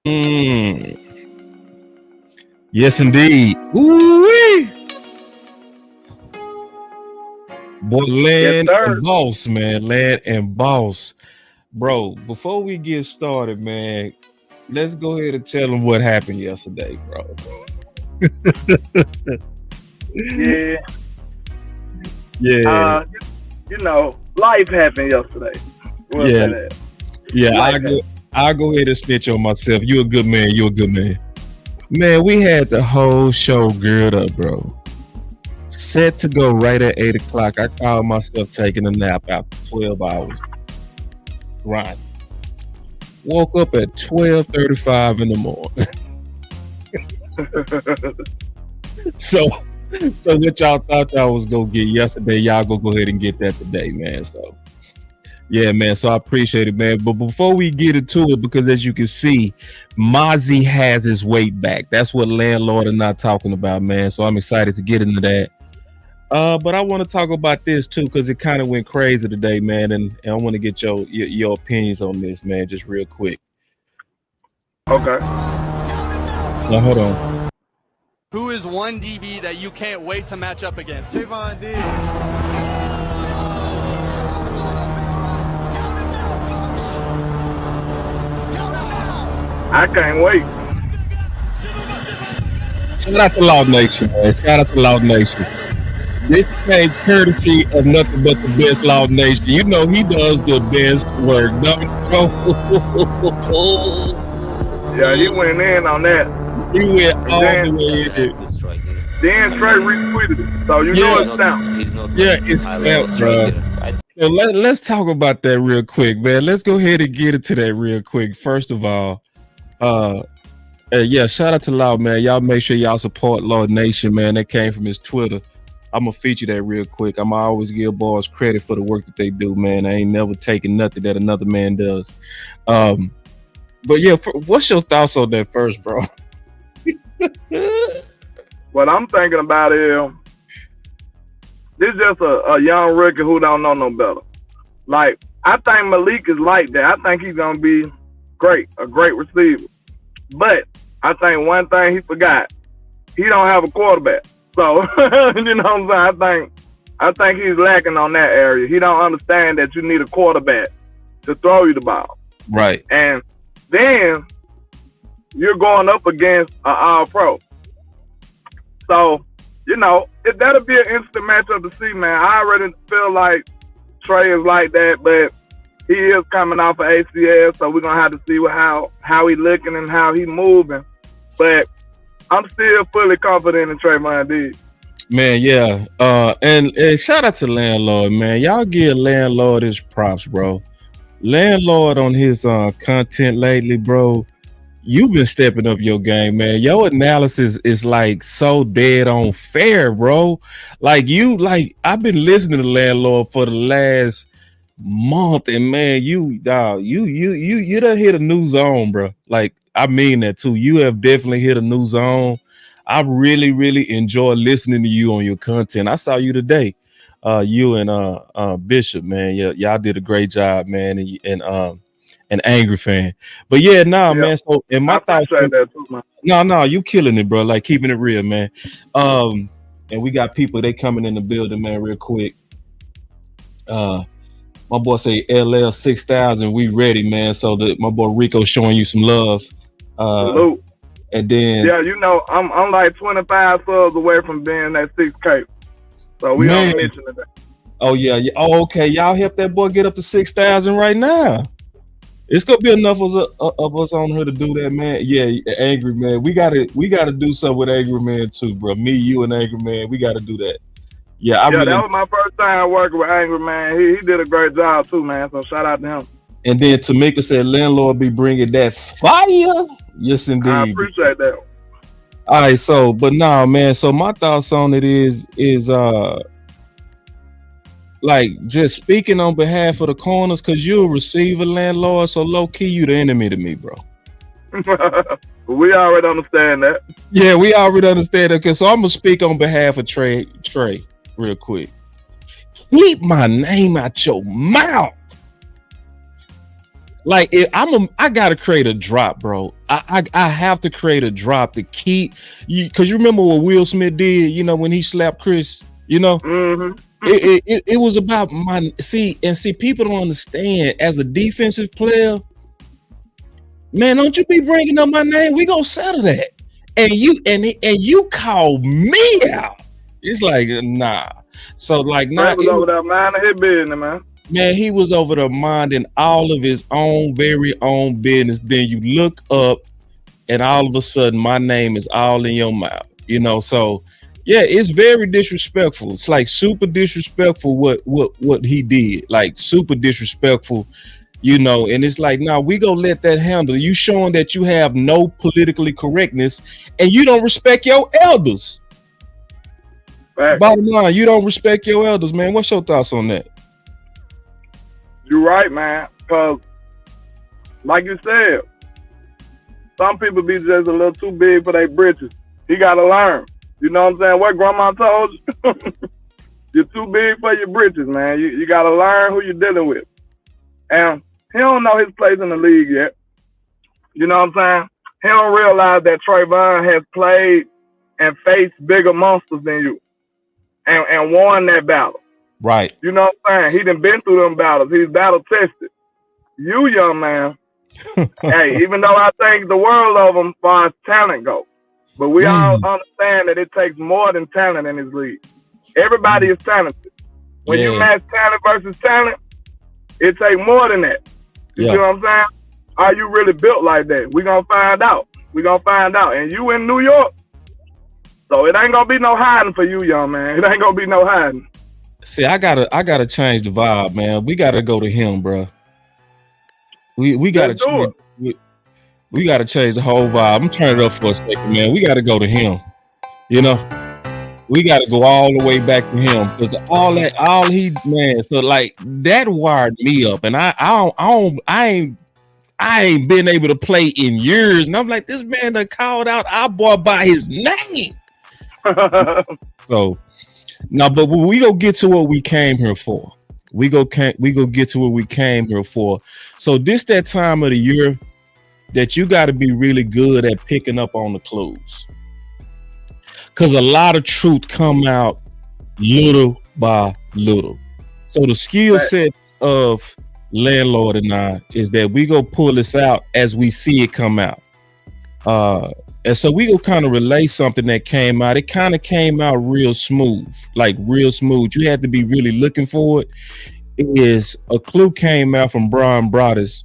Mm. Yes, indeed. Ooh-wee. Boy, Yes, Land sir. and Boss, man. Land and Boss. Bro, before we get started, man, let's go ahead and tell them what happened yesterday, bro. Yeah. Yeah. You know, life happened yesterday. We'll Yeah. say that. Yeah, I'll go ahead and snitch on myself. You a good man. You a good man. Man, we had the whole show geared up, bro. Set to go right at 8 o'clock. I called myself taking a nap after 12 hours. Right. Woke up at 12:35 in the morning. So what y'all thought y'all was gonna get yesterday, y'all go ahead and get that today, man. So yeah, man. So I appreciate it, man. But before we get into it, because as you can see, Mazi has his weight back. That's what Landlord are not talking about, man. So I'm excited to get into that. But I want to talk about this too, because it kind of went crazy today, man. And I want to get your opinions on this, man, just real quick. Okay. Now hold on. Who is one DB that you can't wait to match up against? Javon D. I can't wait. Shout out to Loud Nation, man. Shout out to Loud Nation. This came courtesy of nothing but the best Loud Nation. You know he does the best work, don't you? Yeah, he went in on that. He went all the way in. Then Trey retweeted it. So you know it's down. Yeah, it's out, bro. So let's talk about that real quick, man. Let's go ahead and get into that real quick. First of all, yeah, shout out to Loud, man. Y'all make sure y'all support Loud Nation, man. That came from his Twitter. I'm gonna feature that real quick. I'm always give boys credit for the work that they do, man. I ain't never taking nothing that another man does. But yeah, what's your thoughts on that first, bro? What I'm thinking about is this is just a young rookie who don't know no better. Like, I think Malik is like that. I think he's gonna be great, a great receiver. But I think one thing he forgot, he don't have a quarterback. So you know what I'm saying? I think he's lacking on that area. He don't understand that you need a quarterback to throw you the ball. Right. And then you're going up against an all-pro. So, you know, that'll be an instant matchup to see, man. I already feel like Trey is like that, but he is coming off of ACL, so we're going to have to see how he looking and how he moving. But I'm still fully confident in Trey Mondee. Man, yeah. And shout out to Landlord, man. Y'all give Landlord his props, bro. Landlord on his content lately, bro. You've been stepping up your game, man. Your analysis is like so dead on fair, bro. Like I've been listening to Landlord for the last month, and man, you done hit a new zone, bro. Like, I mean that too. You have definitely hit a new zone. I really, really enjoy listening to you on your content. I saw you today. You and Bishop, man. Y'all did a great job, man. And Angry Fan. But yeah, man. So in my thoughts, no, you killing it, bro. Like, keeping it real, man. And we got people, they coming in the building, man, real quick. My boy say LL 6000, we ready, man. So my boy Rico showing you some love. Salute. And then you know, I'm like 25 subs away from being that 6K. So we don't mention it. Oh yeah. Oh, okay. Y'all help that boy get up to 6,000 right now. It's gonna be enough of us on here to do that, man. Yeah, Angry Man. We gotta do something with Angry Man too, bro. Me, you, and Angry Man. We gotta do that. Yeah, that was my first time working with Angry Man. He did a great job too, man. So shout out to him. And then Tamika said, Landlord be bringing that fire. Yes, indeed. I appreciate that. All right, so, but nah, man. So my thoughts on it is like, just speaking on behalf of the corners, because you're a receiver, Landlord. So low key, you the enemy to me, bro. We already understand that. Yeah, we already understand that. So I'm gonna speak on behalf of Trey, real quick. Keep my name out your mouth. Like, I gotta create a drop, bro. I have to create a drop to keep you, because you remember what Will Smith did, you know, when he slapped Chris, you know. Mm-hmm. It was about my see people don't understand. As a defensive player, man, don't you be bringing up my name. We gonna settle that. And you call me out. It's like, nah. So like, nah, was over there minding his business, man. Man, he was over there minding all of his own very own business. Then you look up, and all of a sudden, my name is all in your mouth. You know, so yeah, it's very disrespectful. It's like super disrespectful what he did. Like super disrespectful. You know, and it's like, nah, we gonna let that handle. You showing that you have no politically correctness, and you don't respect your elders. Right. Bottom line, you don't respect your elders, man. What's your thoughts on that? You're right, man. Because, like you said, some people be just a little too big for their britches. He got to learn. You know what I'm saying? What grandma told you? You're too big for your britches, man. You got to learn who you're dealing with. And he don't know his place in the league yet. You know what I'm saying? He don't realize that Trayvon has played and faced bigger monsters than you and won that battle. Right. You know what I'm saying? He done been through them battles. He's battle tested. You, young man, hey, even though I think the world of him as far as talent go, but we all understand that it takes more than talent in this league. Everybody is talented. When you match talent versus talent, it takes more than that. You see what I'm saying? Are you really built like that? We're going to find out. We're going to find out. And you in New York, so it ain't going to be no hiding for you, young man. It ain't going to be no hiding. See, I gotta change the vibe, man. We gotta go to him, bro. We gotta change, we gotta change the whole vibe. I'm turning it up for a second, man. We gotta go to him. You know, we gotta go all the way back to him, because all he man. So like that wired me up, and I ain't been able to play in years, and I'm like, this man that called out our boy by his name. So. Now, but we go get to what we came here for. We go get to what we came here for. So this that time of the year that you got to be really good at picking up on the clues, because a lot of truth come out little by little. So the skill set of Landlord and I is that we go pull this out as we see it come out. And so we go kind of relay something that came out. It kind of came out real smooth, like real smooth. You had to be really looking for it. It is a clue came out from Bryan Brouddus.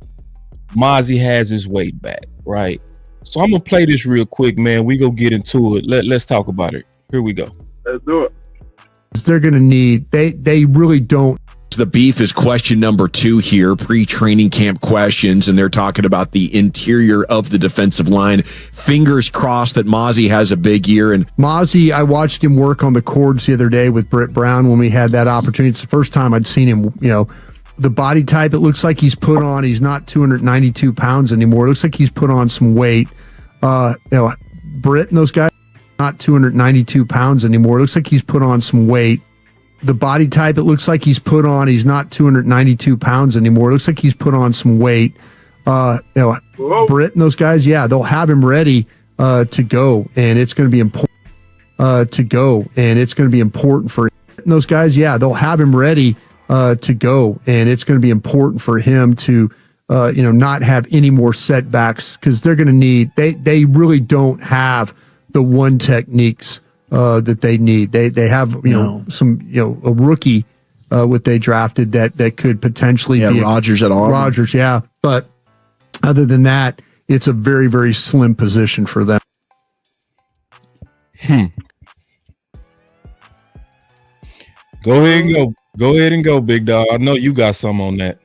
Mazi has his weight back, right? So I'm gonna play this real quick, man. We go get into it. Let's talk about it. Here we go. Let's do it. They're gonna need. They really don't. The beef is question number 2 here, pre-training camp questions, and they're talking about the interior of the defensive line. Fingers crossed that Mazi has a big year. And Mazi, I watched him work on the cords the other day with Britt Brown when we had that opportunity. It's the first time I'd seen him, you know, the body type. It looks like he's put on, he's not 292 pounds anymore. It looks like he's put on some weight. You know, Britt and those guys, not 292 pounds anymore. It looks like he's put on some weight. The body type, it looks like he's put on, he's not 292 pounds anymore. It looks like he's put on some weight. You know, Britt and those guys, yeah, they'll have him ready to go, and it's going to be important to go, and it's going to be important for those guys. Yeah, they'll have him ready to go, and it's going to be important for him to, you know, not have any more setbacks, because they're going to need. They really don't have the one techniques that they need. They have, you know, some, you know, a rookie what they drafted that could potentially be Rogers at all. Rogers, yeah. But other than that, it's a very, very slim position for them. Go ahead and go, big dog. I know you got some on that.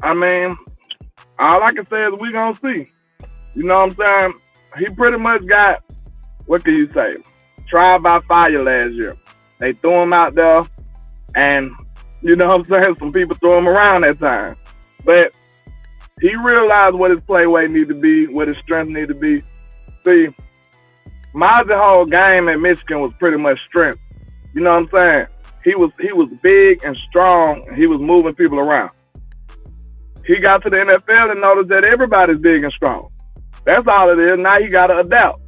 I mean, all I can say is we gonna see. You know what I'm saying? He pretty much got, what can you say, trial by fire last year. They threw him out there, and you know what I'm saying, some people threw him around that time. But he realized what his play weight need to be, what his strength need to be. See, Mazi's whole game at Michigan was pretty much strength. You know what I'm saying? He was big and strong, and he was moving people around. he got to the NFL and noticed that everybody's big and strong. That's all it is. Now he got to adapt.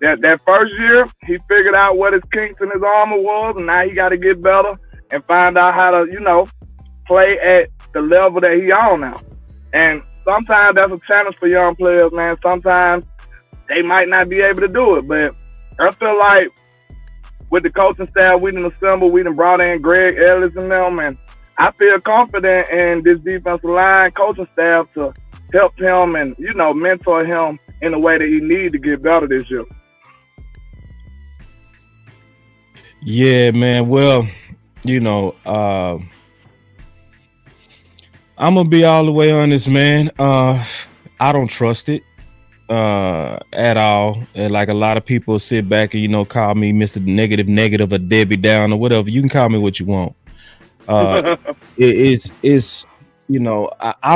That first year, he figured out what his kinks in his armor was, and now he got to get better and find out how to, play at the level that he on now. And sometimes that's a challenge for young players, man. Sometimes they might not be able to do it, but I feel like with the coaching staff we done assembled, we done brought in Greg Ellis and them, and I feel confident in this defensive line coaching staff to help him and, mentor him in a way that he needs to get better this year. Yeah, man. Well, I'm gonna be all the way honest, man. I don't trust it at all. And like a lot of people sit back and call me Mr. Negative, or Debbie Down, or whatever. You can call me what you want. I'm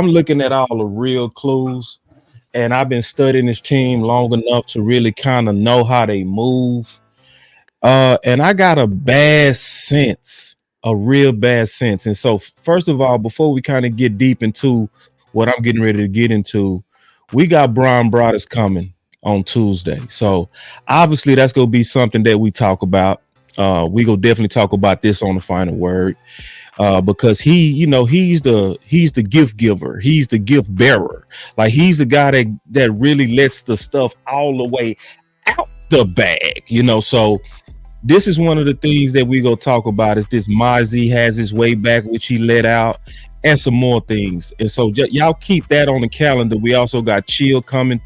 looking at all the real clues, and I've been studying this team long enough to really kind of know how they move. And I got a real bad sense. And so, first of all, before we kind of get deep into what I'm getting ready to get into, we got Bryan Brouddus coming on Tuesday. So obviously that's going to be something that we talk about. We going to definitely talk about this on the Final Word, because he's the gift giver. He's the gift bearer. Like, he's the guy that really lets the stuff all the way out the bag, so this is one of the things that we go talk about is this Mazi has his way back, which he let out, and some more things. And so y'all keep that on the calendar. We also got Chill coming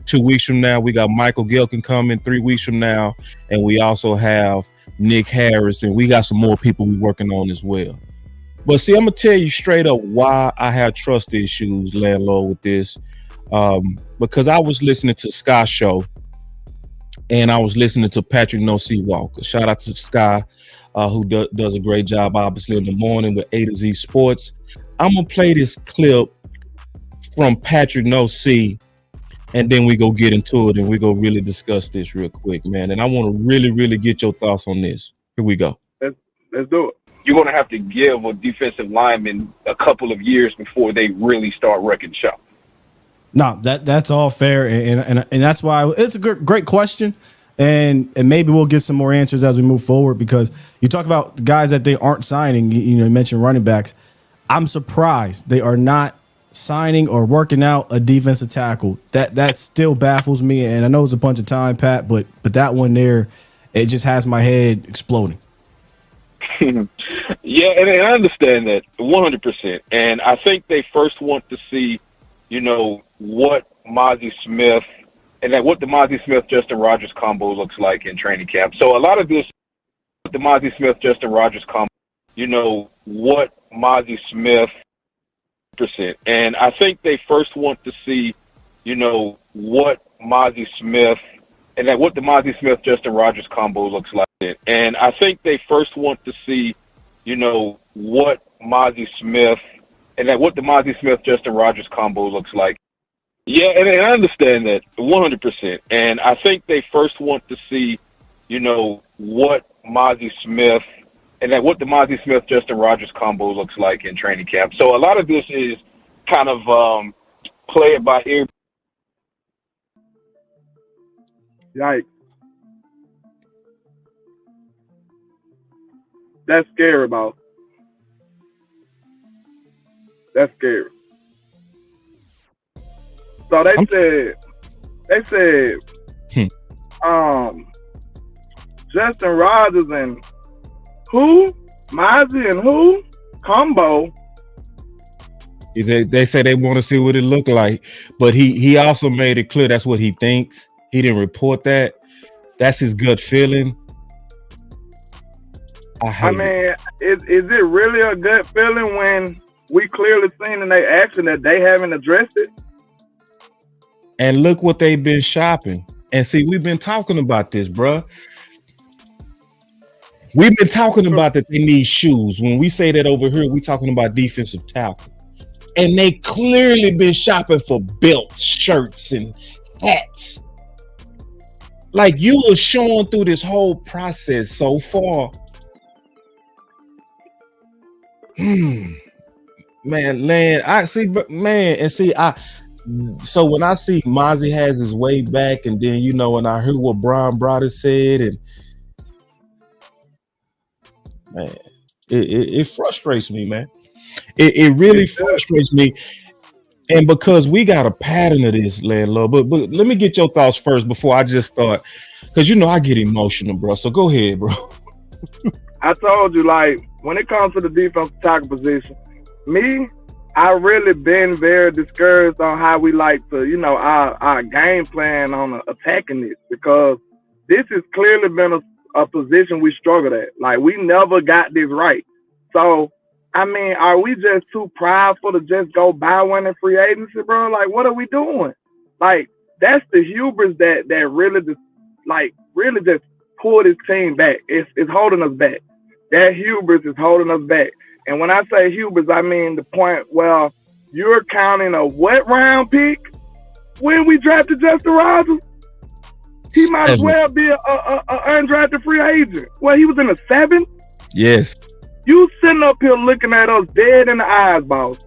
2 weeks from now. We got Michael Gilkin coming 3 weeks from now. And we also have Nick Harris, and we got some more people we working on as well. But see, I'm going to tell you straight up why I have trust issues, Landlord, with this. Because I was listening to Sky's show, and I was listening to Patrick No-C Walker. Shout out to Sky, who does a great job, obviously, in the morning with A to Z Sports. I'm going to play this clip from Patrick No-C, and then we go get into it, and we go really discuss this real quick, man. And I want to really, really get your thoughts on this. Here we go. Let's do it. You're going to have to give a defensive lineman a couple of years before they really start wrecking shop. No, that's all fair, and that's why it's a great question, and maybe we'll get some more answers as we move forward, because you talk about the guys that they aren't signing. You mentioned running backs. I'm surprised they are not signing or working out a defensive tackle. That still baffles me, and I know it's a bunch of time, Pat, but that one there, it just has my head exploding. Yeah, and I understand that 100%, and I think they first want to see, what Mazi Smith and what the Mazi Smith Justin Rogers combo looks like in training camp. So a lot of this, the Mazi Smith Justin Rogers combo, what Mazi Smith percent, and I think they first want to see, what Mazi Smith and what the Mazi Smith Justin Rogers combo looks like. And I think they first want to see, what Mazi Smith and what the Mazi Smith Justin Rogers combo looks like. Yeah, and I understand that 100%. And I think they first want to see, what Mazi Smith and what the Mazi Smith Justin Rogers combo looks like in training camp. So a lot of this is kind of play it by ear. Yikes. That's scary, boss. That's scary. So they said, Justin Rogers and who? Mazi and who? Combo. They say they want to see what it looked like, but he also made it clear that's what he thinks. He didn't report that. That's his gut feeling. I mean, is it really a gut feeling when we clearly seen in their action that they haven't addressed it? And look what they've been shopping. And see, we've been talking about this, bruh. We've been talking about that they need shoes. When we say that over here, we talking about defensive tackle. And they clearly been shopping for belts, shirts, and hats. Like, you were showing through this whole process so far. Man, Land, I see, man, and see, so when I see Mazi has his way back, and then when I heard what Bryan Brouddus said, and man, it frustrates me, man. It really frustrates me, and because we got a pattern of this, landlord. But let me get your thoughts first before I just start, because I get emotional, bro. So go ahead, bro. I told you, like, when it comes to the defensive tackle position, I really been very discouraged on how we like to, our game plan on attacking this, because this has clearly been a position we struggled at. Like, we never got this right. So, I mean, are we just too prideful to just go buy one in free agency, bro? Like, what are we doing? Like, that's the hubris that really just pulled this team back. It's holding us back. That hubris is holding us back. And when I say hubris, I mean the point where you're counting a what round pick when we drafted Justin Rogers? He might as well be a undrafted free agent. Well, he was in the 7th? Yes. You sitting up here looking at us dead in the eyes, boss.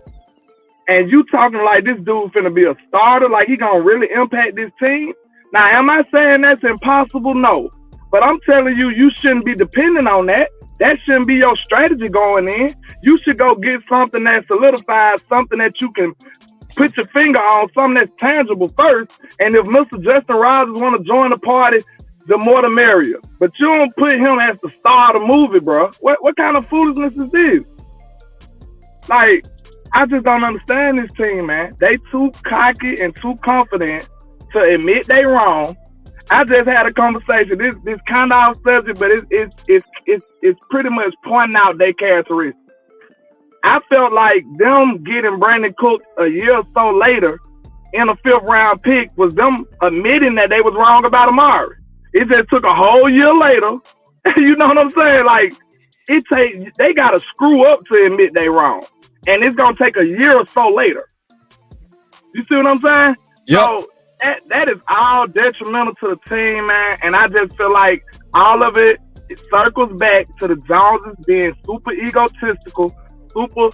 And you talking like this dude finna be a starter, like he gonna really impact this team? Now, am I saying that's impossible? No. But I'm telling you, you shouldn't be depending on that. That shouldn't be your strategy going in. You should go get something that solidifies, something that you can put your finger on, something that's tangible first. And if Mr. Justin Rogers want to join the party, the more the merrier. But you don't put him as the star of the movie, bro. What kind of foolishness is this? Like, I just don't understand this team, man. They too cocky and too confident to admit they wrong. I just had a conversation. This kind of off subject, but it's pretty much pointing out their characteristics. I felt like them getting Brandon Cook a year or so later in a 5th round pick was them admitting that they was wrong about Amari. It just took a whole year later. You know what I'm saying? Like, they gotta screw up to admit they wrong, and it's gonna take a year or so later. You see what I'm saying? Yep. So that is all detrimental to the team, man. And I just feel like all of it circles back to the Joneses being super egotistical, super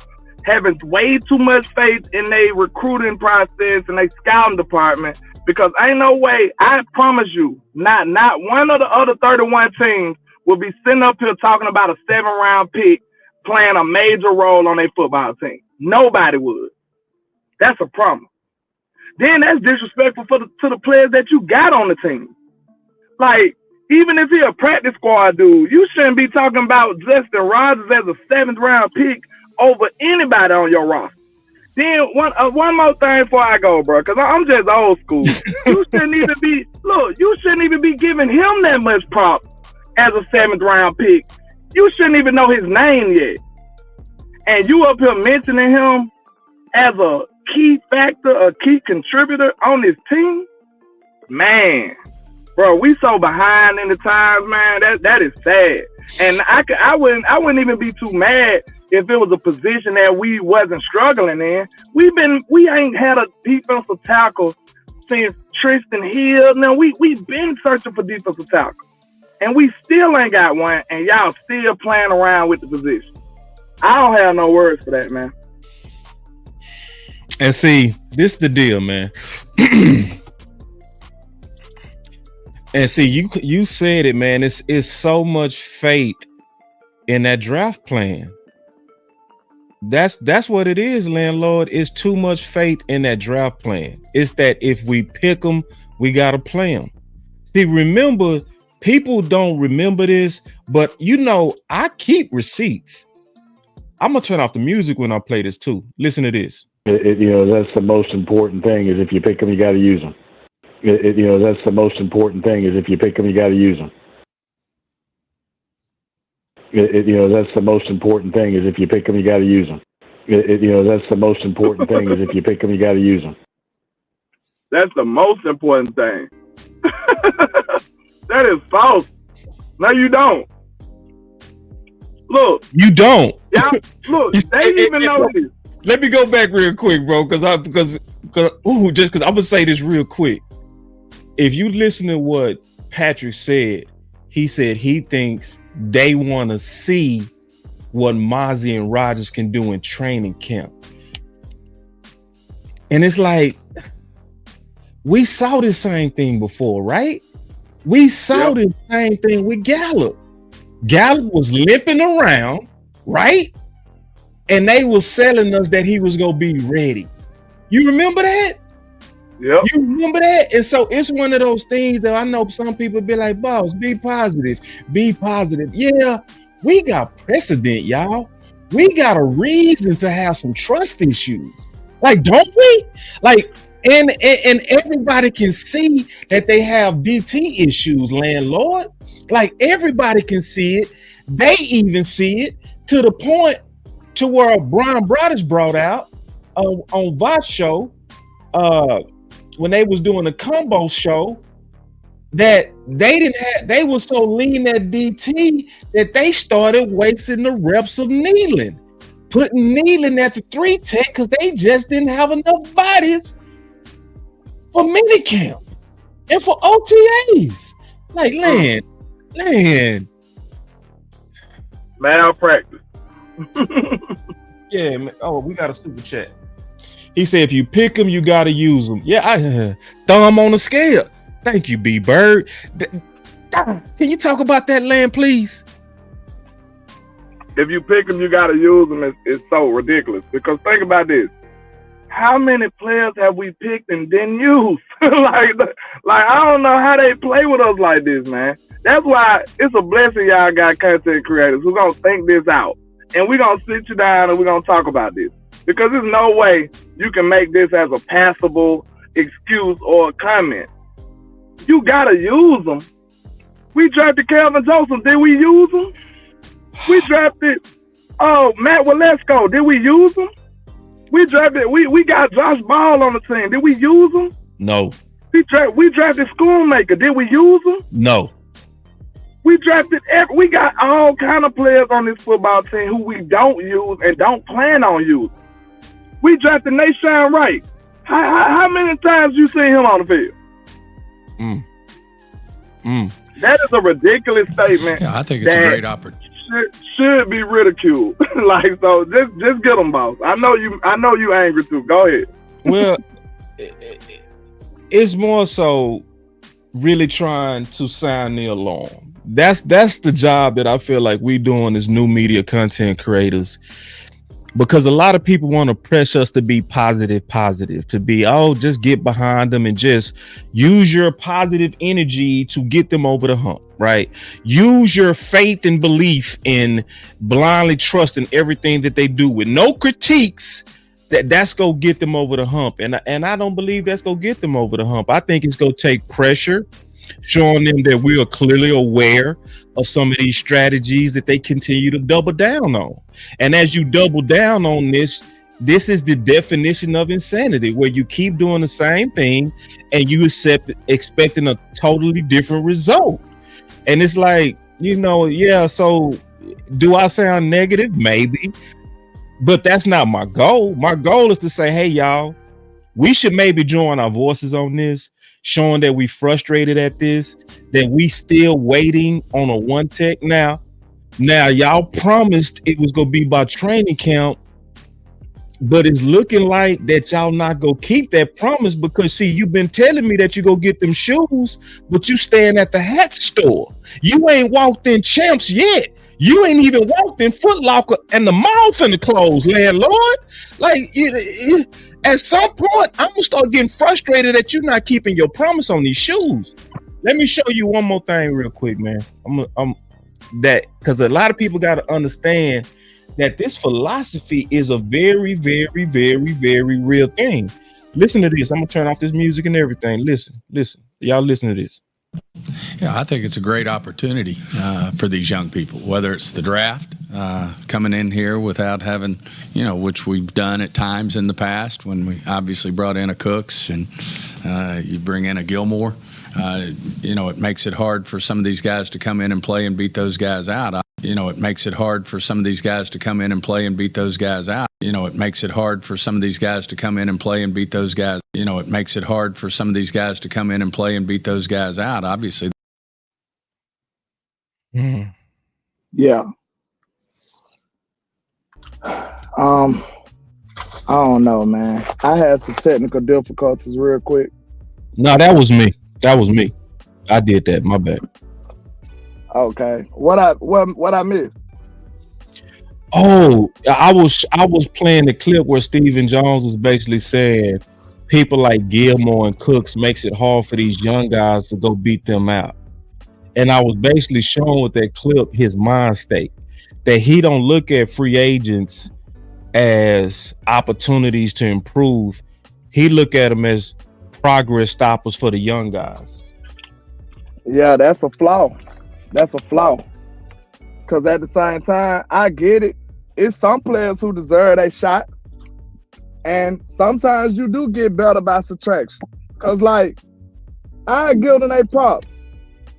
having way too much faith in their recruiting process and their scouting department. Because ain't no way, I promise you, not one of the other 31 teams will be sitting up here talking about a 7th round pick playing a major role on their football team. Nobody would. That's a promise. Then that's disrespectful to the players that you got on the team. Like, even if he a practice squad dude, you shouldn't be talking about Justin Rogers as a 7th round pick over anybody on your roster. Then one more thing before I go, bro, because I'm just old school. You shouldn't even be giving him that much props as a 7th round pick. You shouldn't even know his name yet. And you up here mentioning him as a key factor, a key contributor on this team? Man, bro, we so behind in the times, man. That is sad. And I wouldn't even be too mad if it was a position that we wasn't struggling in. We ain't had a defensive tackle since Tristan Hill. Now we've been searching for defensive tackle, and we still ain't got one. And y'all still playing around with the position. I don't have no words for that, man. And see, this is the deal, man. And see, you said it, man. It's so much faith in that draft plan. That's what it is, landlord. It's too much faith in that draft plan. It's that if we pick them, we gotta play them. See, remember, people don't remember this, but I keep receipts. I'm gonna turn off the music when I play this too. Listen to this. That's the most important thing is if you pick them, you got to use them. That's the most important thing is if you pick them, you got to use them. That's the most important thing is if you pick them, you got to use them. That's the most important thing is if you pick them, you got to use them. That's the most important thing. That is false. No, you don't. Look. You don't. Yeah. Look, they even know this. Let me go back real quick, bro, because I'm gonna say this real quick. If you listen to what Patrick said, he said he thinks they want to see what Mazi and Rogers can do in training camp. And it's like, we saw this same thing before, right? We saw this same thing with Gallup. Gallup was limping around, right? And they was selling us that he was going to be ready. You remember that? Yep. You remember that? And so it's one of those things that I know some people be like, boss, be positive, be positive. Yeah, we got precedent, y'all. We got a reason to have some trust issues. Like, don't we? Like, and everybody can see that they have DT issues, landlord. Like, everybody can see it. They even see it to the point to where Bryan Brouddus brought out on Voss show, when they was doing a combo show, that they were so lean at DT that they started wasting the reps of kneeling, putting kneeling at the 3 tech because they just didn't have enough bodies for minicamp and for OTAs. Like, Land. Malpractice. Yeah, man. Oh, we got a super chat. He said, if you pick them, you got to use them. Yeah, I thumb on the scale. Thank you, B Bird. Can you talk about that, Land, please? If you pick them, you got to use them. It's so ridiculous. Because think about this. How many players have we picked and didn't use? like I don't know how they play with us like this, man. That's why it's a blessing y'all got content creators who's going to think this out. And we're going to sit you down and we're going to talk about this. Because there's no way you can make this as a passable excuse or a comment. You got to use them. We drafted Calvin Joseph. Did we use him? We drafted Matt Waletzko. Did we use him? We drafted. We got Josh Ball on the team. Did we use him? No. We drafted Schoonmaker. Did we use him? No. We drafted. We got all kind of players on this football team who we don't use and don't plan on using. We drafted Nashawn Wright. How many times you seen him on the field? That is a ridiculous statement. Yeah, I think it's a great opportunity. Should be ridiculed. Like, so just get them, boss. I know you angry too. Go ahead. Well, it's more so really trying to sound the alarm. That's the job that I feel like we doing as new media content creators. Because a lot of people want to press us to be positive, to be, just get behind them and just use your positive energy to get them over the hump, right? Use your faith and belief in blindly trusting everything that they do with no critiques. That's going to get them over the hump. And I don't believe that's going to get them over the hump. I think it's going to take pressure, showing them that we are clearly aware of some of these strategies that they continue to double down on. And as you double down on this is the definition of insanity, where you keep doing the same thing and you expecting a totally different result. And it's like, so do I sound negative? Maybe. But that's not my goal. My goal is to say, hey, y'all, we should maybe join our voices on this, showing that we frustrated at this, that we still waiting on a 1 tech now. Now, y'all promised it was going to be by training camp, but it's looking like that y'all not going to keep that promise because, see, you've been telling me that you go get them shoes, but you staying at the hat store. You ain't walked in Champs yet. You ain't even walked in Foot Locker and the mall finna close, landlord. Like, at some point, I'm gonna start getting frustrated that you're not keeping your promise on these shoes. Let me show you one more thing real quick, man. Because a lot of people got to understand that this philosophy is a very, very, very, very real thing. Listen to this. I'm gonna turn off this music and everything. Listen. Y'all listen to this. Yeah, I think it's a great opportunity for these young people, whether it's the draft, coming in here without having, which we've done at times in the past when we obviously brought in a Cooks and you bring in a Gilmore. It makes it hard for some of these guys to come in and play and beat those guys out. It makes it hard for some of these guys to come in and play and beat those guys out. It makes it hard for some of these guys to come in and play and beat those guys. It makes it hard for some of these guys to come in and play and beat those guys out, obviously. Yeah. I don't know, man. I had some technical difficulties real quick. No, that was me. I did that. My bad. Okay. What I missed? Oh, I was playing the clip where Stephen Jones was basically saying people like Gilmore and Cooks makes it hard for these young guys to go beat them out. And I was basically showing with that clip his mind state, that he don't look at free agents as opportunities to improve. He look at them as progress stoppers for the young guys. Yeah, that's a flaw. Because at the same time, I get it. It's some players who deserve a shot. And sometimes you do get better by subtraction. Because, like, I give them their props.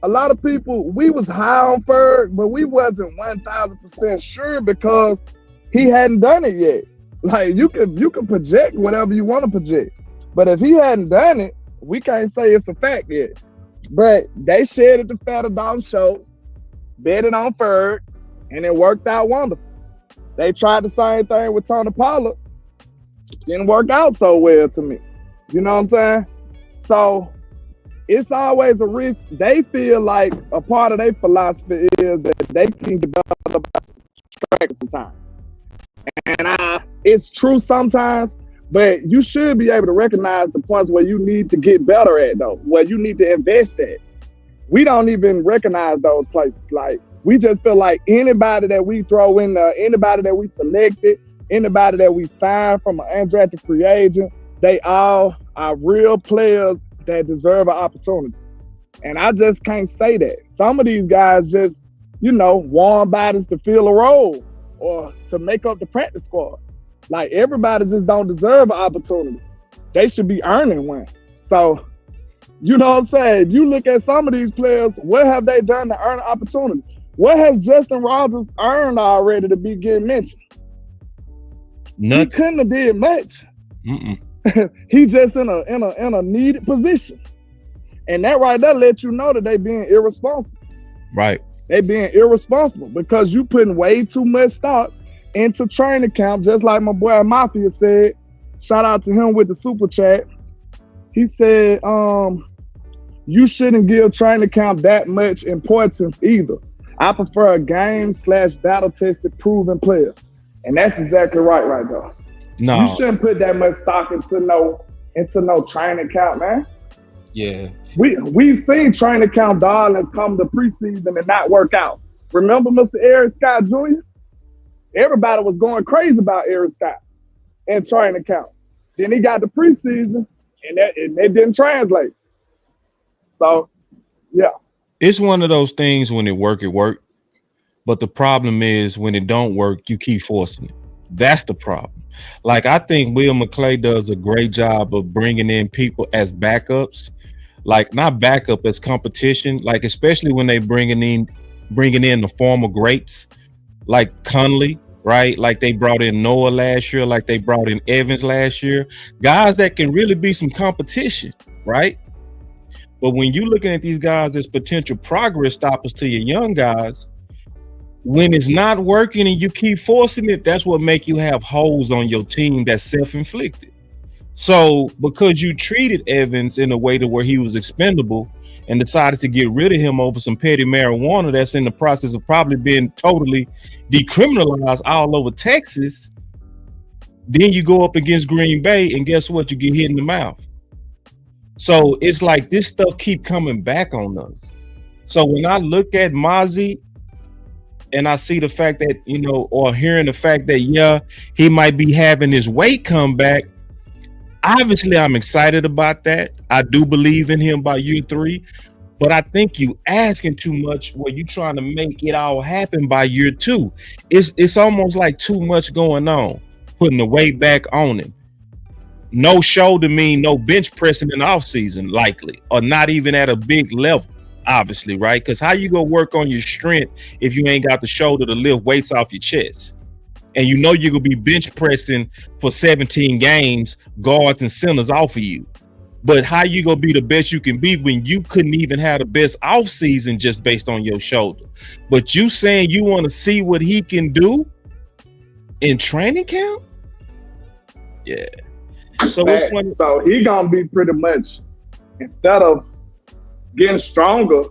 A lot of people, we was high on Ferg, but we wasn't 1,000% sure because he hadn't done it yet. Like, you can project whatever you want to project. But if he hadn't done it, we can't say it's a fact yet. But they shared the fat of Dalton Schultz, betted on Ferg, and it worked out wonderful. They tried the same thing with Tony Pollard. Didn't work out so well to me. You know what I'm saying? So it's always a risk. They feel like a part of their philosophy is that they can develop strength sometimes. And it's true sometimes, but you should be able to recognize the points where you need to get better at, though, where you need to invest at. We don't even recognize those places. Like, we just feel like anybody that we throw in there, anybody that we selected, anybody that we signed from an undrafted free agent, they all are real players that deserve an opportunity. And I just can't say that. Some of these guys just, warm bodies to fill a role or to make up the practice squad. Like, everybody just don't deserve an opportunity. They should be earning one. So, you know what I'm saying? You look at some of these players, what have they done to earn an opportunity? What has Justin Rogers earned already to be getting mentioned? Nothing. He couldn't have did much. He just in a needed position. And that right there let you know that they being irresponsible. Right. They being irresponsible because you putting way too much stock into training camp, just like my boy Mafia said. Shout out to him with the super chat. He said, you shouldn't give training camp that much importance either. I prefer a game/battle-tested proven player. And that's exactly right there. No. You shouldn't put that much stock into no training camp, man. Yeah. We've seen training camp darlings come to preseason and not work out. Remember Mr. Eric Scott Jr.? Everybody was going crazy about Eric Scott in training camp. Then he got to preseason and it didn't translate. So, yeah. It's one of those things when it work. But the problem is when it don't work, you keep forcing it. That's the problem. Like, I think Will McClay does a great job of bringing in people as backups, like not backup as competition, like especially when they bringing in the former greats like Conley, right? Like they brought in Noah last year, like they brought in Evans last year, guys that can really be some competition, right? But when you're looking at these guys as potential progress stoppers to your young guys, when it's not working and you keep forcing it, that's what make you have holes on your team that's self-inflicted. So because you treated Evans in a way to where he was expendable and decided to get rid of him over some petty marijuana that's in the process of probably being totally decriminalized all over Texas, then you go up against Green Bay and guess what? You get hit in the mouth. So it's like this stuff keep coming back on us. So when I look at Mazi and I see the fact that, or hearing the fact that, yeah, he might be having his weight come back, obviously I'm excited about that. I do believe in him by year 3, but I think you asking too much where you trying to make it all happen by year 2. It's almost like too much going on, putting the weight back on him. No shoulder mean no bench pressing in the offseason, likely, or not even at a big level, obviously, right? Because how you gonna work on your strength if you ain't got the shoulder to lift weights off your chest? And you're gonna be bench pressing for 17 games, guards and centers off of you. But how you gonna be the best you can be when you couldn't even have the best off season just based on your shoulder? But you saying you want to see what he can do in training camp? Yeah. So which one? So he gonna be pretty much, instead of getting stronger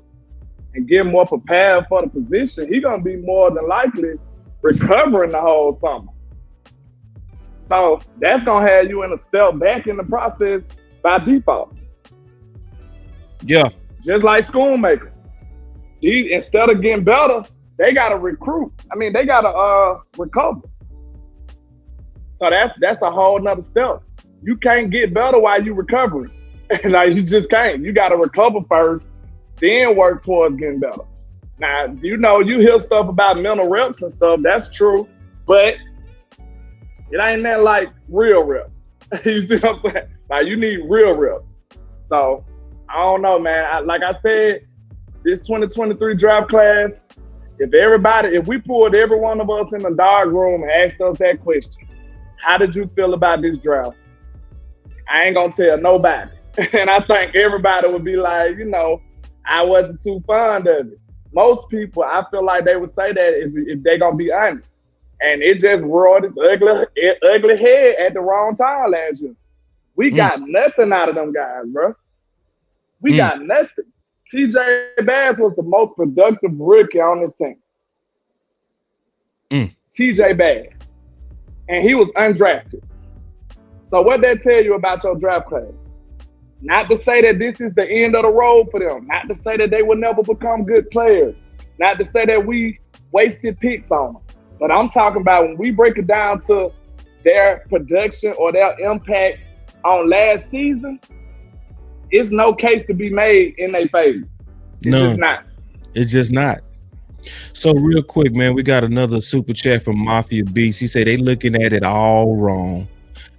and getting more prepared for the position, he gonna be more than likely recovering the whole summer. So that's gonna have you in a step back in the process by default. Yeah. Just like Schoonmaker. Instead of getting better, they gotta recruit. I mean, they gotta recover. So that's a whole nother step. You can't get better while you recovering. Like, you just can't. You gotta recover first, then work towards getting better. Now, you hear stuff about mental reps and stuff. That's true, but it ain't that like real reps. You see what I'm saying? Like, you need real reps. So I don't know, man. Like I said, this 2023 draft class, if we pulled every one of us in the dark room and asked us that question, how did you feel about this draft? I ain't gonna tell nobody. And I think everybody would be like, I wasn't too fond of it. Most people, I feel like they would say that if they gonna be honest. And it just roared its ugly head at the wrong time last year. We got nothing out of them guys, bro. We got nothing. TJ Bass was the most productive rookie on this team. TJ Bass. And he was undrafted. So what that tell you about your draft class? Not to say that this is the end of the road for them. Not to say that they will never become good players. Not to say that we wasted picks on them. But I'm talking about when we break it down to their production or their impact on last season, it's no case to be made in their favor. It's just not. It's just not. So real quick, man, we got another super chat from Mafia Beast. He said they looking at it all wrong.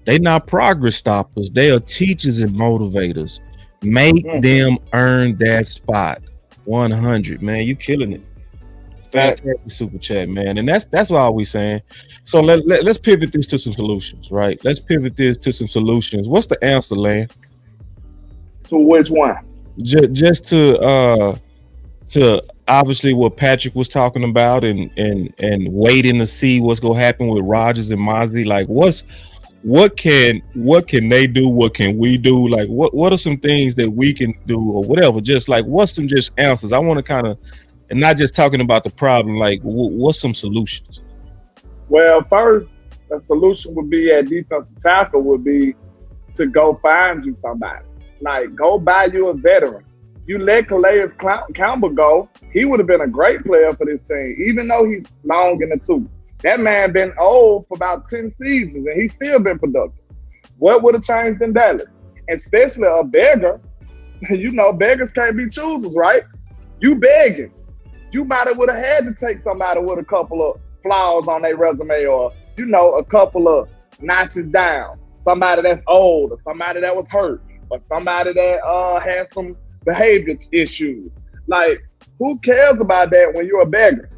They not progress stoppers. They are teachers and motivators. Make them earn that spot. 100, man. You killing it. Fantastic super chat, man. And that's what we saying. So let's pivot this to some solutions, right? Let's pivot this to some solutions. What's the answer, Land? To which one? Just to obviously what Patrick was talking about and waiting to see what's gonna happen with Rodgers and Mazi. Like, what can they do? What can we do? Like, what are some things that we can do or whatever? Just like, what's some just answers? I want to kind of, and not just talking about the problem, like what's some solutions? Well, first, a solution would be at defensive tackle would be to go find you somebody. Like, go buy you a veteran. You let Calais Campbell go, he would have been a great player for this team, even though he's long in the tooth. That man been old for about 10 seasons, and he's still been productive. What would have changed in Dallas? Especially a beggar. Beggars can't be choosers, right? You begging. You might have would have had to take somebody with a couple of flaws on their resume or, a couple of notches down. Somebody that's old or somebody that was hurt or somebody that had some behavior issues. Like, who cares about that when you're a beggar?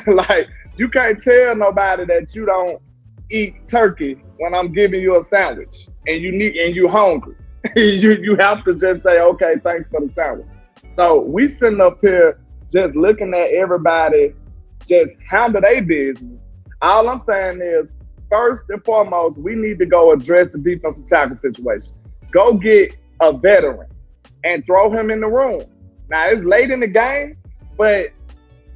Like, you can't tell nobody that you don't eat turkey when I'm giving you a sandwich and you hungry. you have to just say, okay, thanks for the sandwich. So we sitting up here just looking at everybody just handle their business. All I'm saying is, first and foremost, we need to go address the defensive tackle situation. Go get a veteran and throw him in the room. Now, it's late in the game, but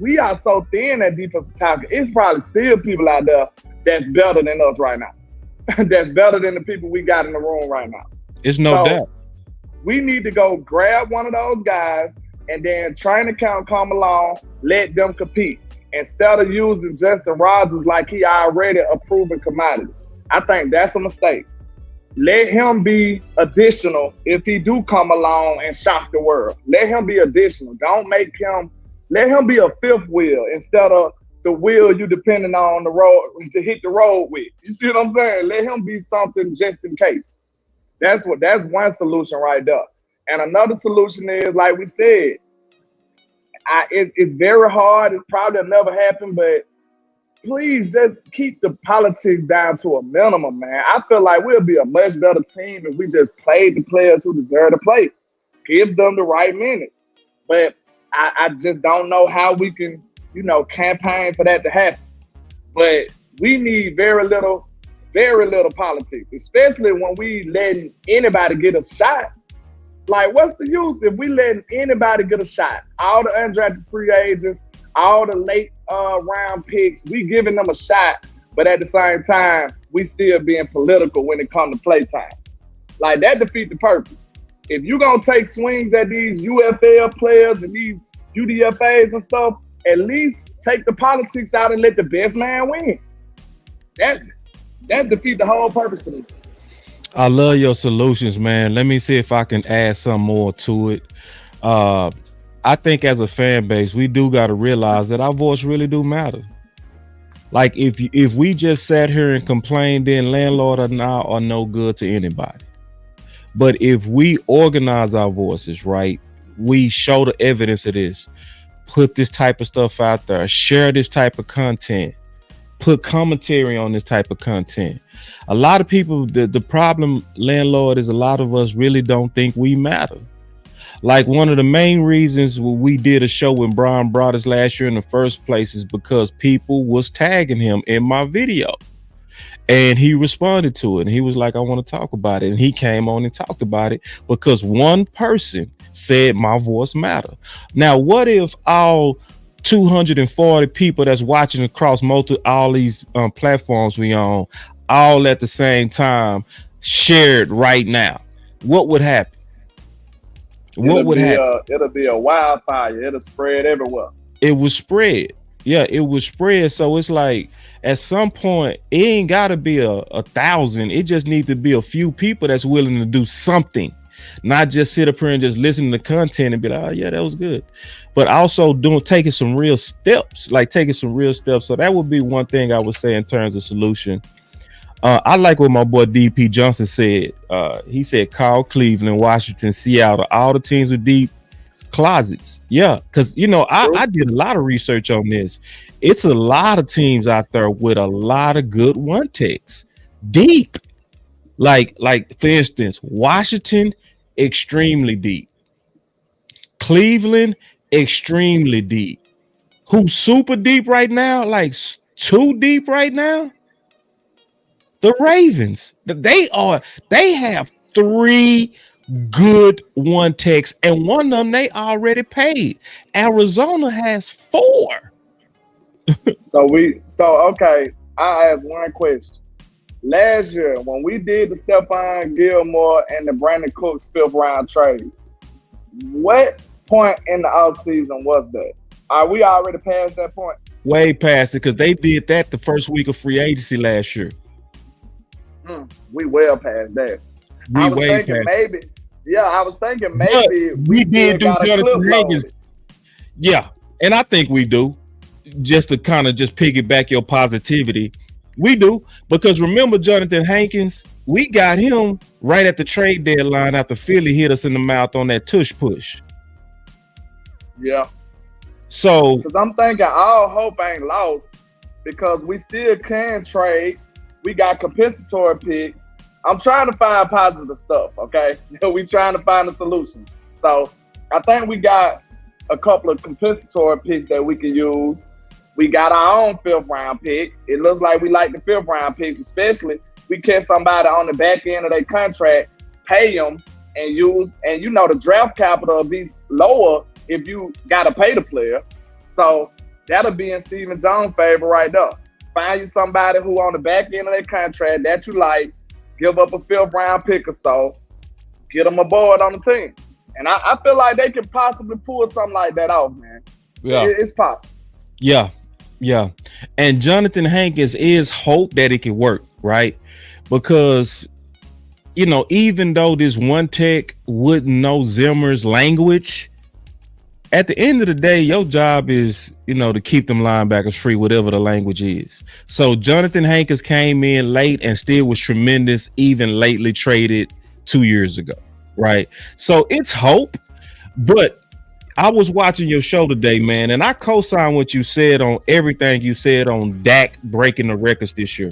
we are so thin at defensive tackle. It's probably still people out there that's better than us right now. That's better than the people we got in the room right now. It's no doubt. We need to go grab one of those guys and then training camp come along, let them compete. Instead of using Justin Rodgers like he already a proven commodity. I think that's a mistake. Let him be additional if he do come along and shock the world. Let him be additional. Don't make him, let him be a fifth wheel instead of the wheel you depending on the road to hit the road with. You see what I'm saying? Let him be something just in case. That's one solution right there. And another solution is, like we said, it's very hard. It probably will never happen, but please just keep the politics down to a minimum, man. I feel like we'll be a much better team if we just played the players who deserve to play. Give them the right minutes. But I just don't know how we can, campaign for that to happen. But we need very little very little politics, especially when we letting anybody get a shot. Like, what's the use if we letting anybody get a shot? All the undrafted free agents, all the late round picks, we giving them a shot, but at the same time, we still being political when it comes to play time. Like, that defeats the purpose. If you're going to take swings at these UFL players and these UDFAs and stuff, at least take the politics out and let the best man win. That defeats the whole purpose to me. I love your solutions, man. Let me see if I can add some more to it. I think as a fan base, we do got to realize that our voice really do matter. Like, if we just sat here and complained, then landlord or now are no good to anybody. But if we organize our voices, right, we show the evidence of this, put this type of stuff out there, share this type of content, put commentary on this type of content. A lot of people, the problem, landlord, is a lot of us really don't think we matter. Like, one of the main reasons we did a show with Bryan Brouddus last year in the first place is because people was tagging him in my video. And he responded to it. And he was like, I want to talk about it. And he came on and talked about it because one person said my voice matter. Now, what if all 240 people that's watching across all these platforms we own, all at the same time, shared right now? What would happen? What would happen? It'll be a wildfire. It'll spread everywhere. It would spread. Yeah, it would spread. So it's like, at some point, it ain't got to be a 1,000. It just needs to be a few people that's willing to do something, not just sit up here and just listen to the content and be like, oh yeah, that was good. But also taking some real steps. So that would be one thing I would say in terms of solution. I like what my boy DP Johnson said. He said, call Cleveland, Washington, Seattle, all the teams with deep closets. Yeah, because I did a lot of research on this. It's a lot of teams out there with a lot of good one techs, deep. Like for instance, Washington, extremely deep. Cleveland, extremely deep. Who's super deep right now? Like too deep right now? The Ravens. They have 3 good one techs, and one of them they already paid. Arizona has 4. Okay, I ask one question. Last year, when we did the Stephon Gilmore and the Brandon Cooks 5th round trades, what point in the offseason was that? Are we already past that point? Way past it, because they did that the first week of free agency last year. We well past that. I was thinking maybe we did do Jonathan Hankins. Yeah, and I think we do. Just to kind of just piggyback your positivity, we do, because remember Jonathan Hankins, we got him right at the trade deadline after Philly hit us in the mouth on that tush push. Yeah. So, because I'm thinking all hope ain't lost, because we still can trade. We got compensatory picks. I'm trying to find positive stuff. Okay, we trying to find a solution. So I think we got a couple of compensatory picks that we can use. We got our own 5th round pick. It looks like we like the 5th round picks, especially we catch somebody on the back end of their contract, pay them, and use. And the draft capital will be lower if you got to pay the player. So that'll be in Stephen Jones' favor right there. Find you somebody who on the back end of their contract that you like, give up a 5th round pick or so, get them aboard on the team. And I feel like they could possibly pull something like that off, man. Yeah, it's possible. Yeah. And Jonathan Hankins is hope that it can work, right? Because, even though this one tech wouldn't know Zimmer's language, at the end of the day, your job is, to keep them linebackers free, whatever the language is. So Jonathan Hankins came in late and still was tremendous, even lately traded 2 years ago, right? So it's hope. But I was watching your show today, man, and I co-sign what you said on everything you said on Dak breaking the records this year.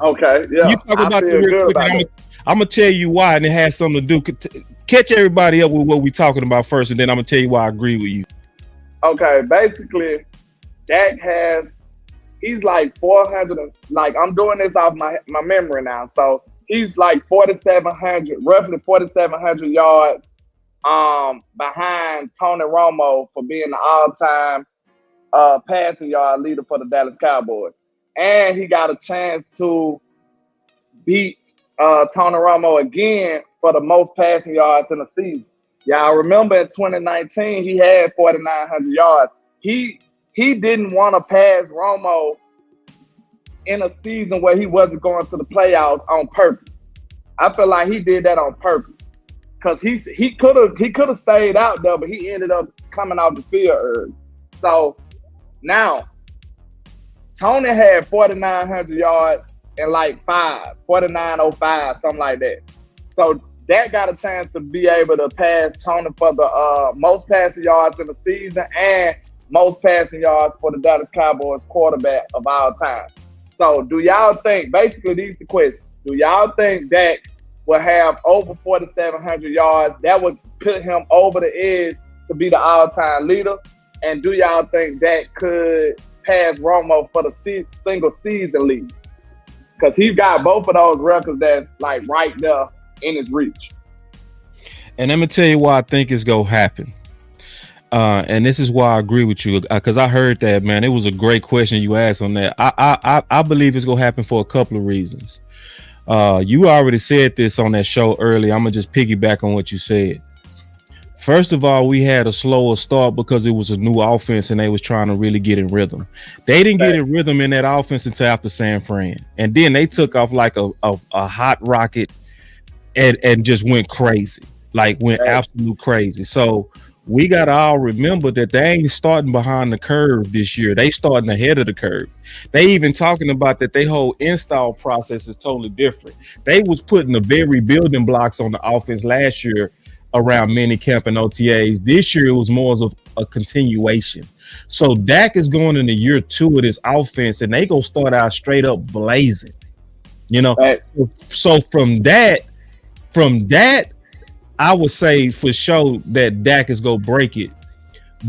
Okay, yeah. You talk about the real quick. I'm gonna tell you why, and it has something to do. Catch everybody up with what we're talking about first, and then I'm gonna tell you why I agree with you. Okay, basically, Dak has he's like 400. Like I'm doing this off my memory now. So he's like 4,700, roughly 4,700 yards behind Tony Romo for being the all-time passing yard leader for the Dallas Cowboys. And he got a chance to beat Tony Romo again for the most passing yards in the season. Y'all remember in 2019, he had 4,900 yards. He didn't want to pass Romo in a season where he wasn't going to the playoffs on purpose. I feel like he did that on purpose because he could have stayed out there, but he ended up coming off the field early. So now Tony had 4,900 yards in like 4,905, something like that. So Dak got a chance to be able to pass Tony for the most passing yards in the season and most passing yards for the Dallas Cowboys quarterback of all time. So do y'all think, basically these are the questions, do y'all think Dak will have over 4,700 yards? That would put him over the edge to be the all-time leader. And do y'all think Dak could pass Romo for the single season lead? Because he's got both of those records that's like right there in his reach. And let me tell you why I think it's gonna happen. And this is why I agree with you, because I heard that, man. It was a great question you asked on that. I believe it's gonna happen for a couple of reasons. You already said this on that show earlier. I'm gonna just piggyback on what you said. First of all, we had a slower start because it was a new offense and they was trying to really get in rhythm. They didn't get in rhythm in that offense until after San Fran. And then they took off like a hot rocket and just went crazy, absolute crazy. So we got to all remember that they ain't starting behind the curve this year. They starting ahead of the curve. They even talking about that their whole install process is totally different. They was putting the very building blocks on the offense last year around minicamp and OTAs. This year it was more of a continuation. So Dak is going into year 2 of this offense and they gonna start out straight up blazing. You know, so from that, I would say for sure that Dak is gonna break it.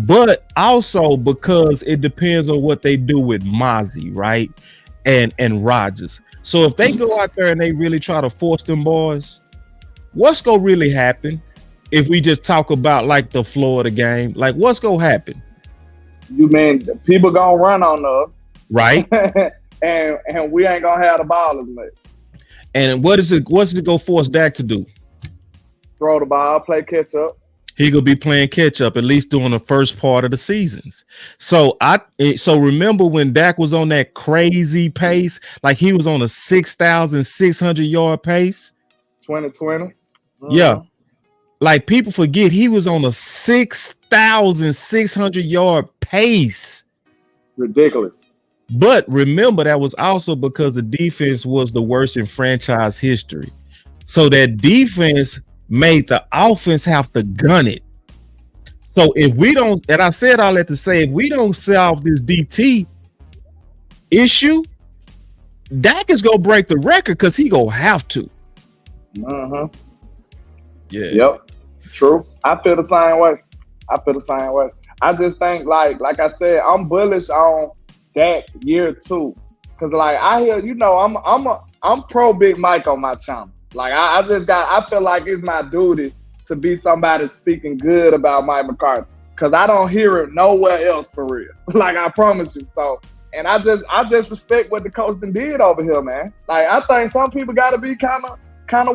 But also because it depends on what they do with Mazi, right? And Rodgers. So if they go out there and they really try to force them boys, what's gonna really happen? If we just talk about like the Florida game, like what's gonna happen? You mean people gonna run on us, right? and we ain't gonna have the ball as much. And what's it gonna force Dak to do? Throw the ball, play catch up. He gonna be playing catch up at least during the first part of the seasons. So remember when Dak was on that crazy pace, like he was on a 6,600 yard pace. 2020. Yeah. Like people forget he was on a 6,600 yard pace. Ridiculous. But remember, that was also because the defense was the worst in franchise history. So that defense made the offense have to gun it. So if we don't, and I said all that to say, if we don't solve this DT issue, Dak is gonna break the record because he gonna have to. Uh-huh. Yeah. Yep. True. I feel the same way. I just think like I said, I'm bullish on Dak year 2. Cause like I hear, you know, I'm pro Big Mike on my channel. Like I feel like it's my duty to be somebody speaking good about Mike McCarthy. Cause I don't hear it nowhere else for real. Like I promise you. So and I just respect what the coach did over here, man. Like I think some people gotta be kind of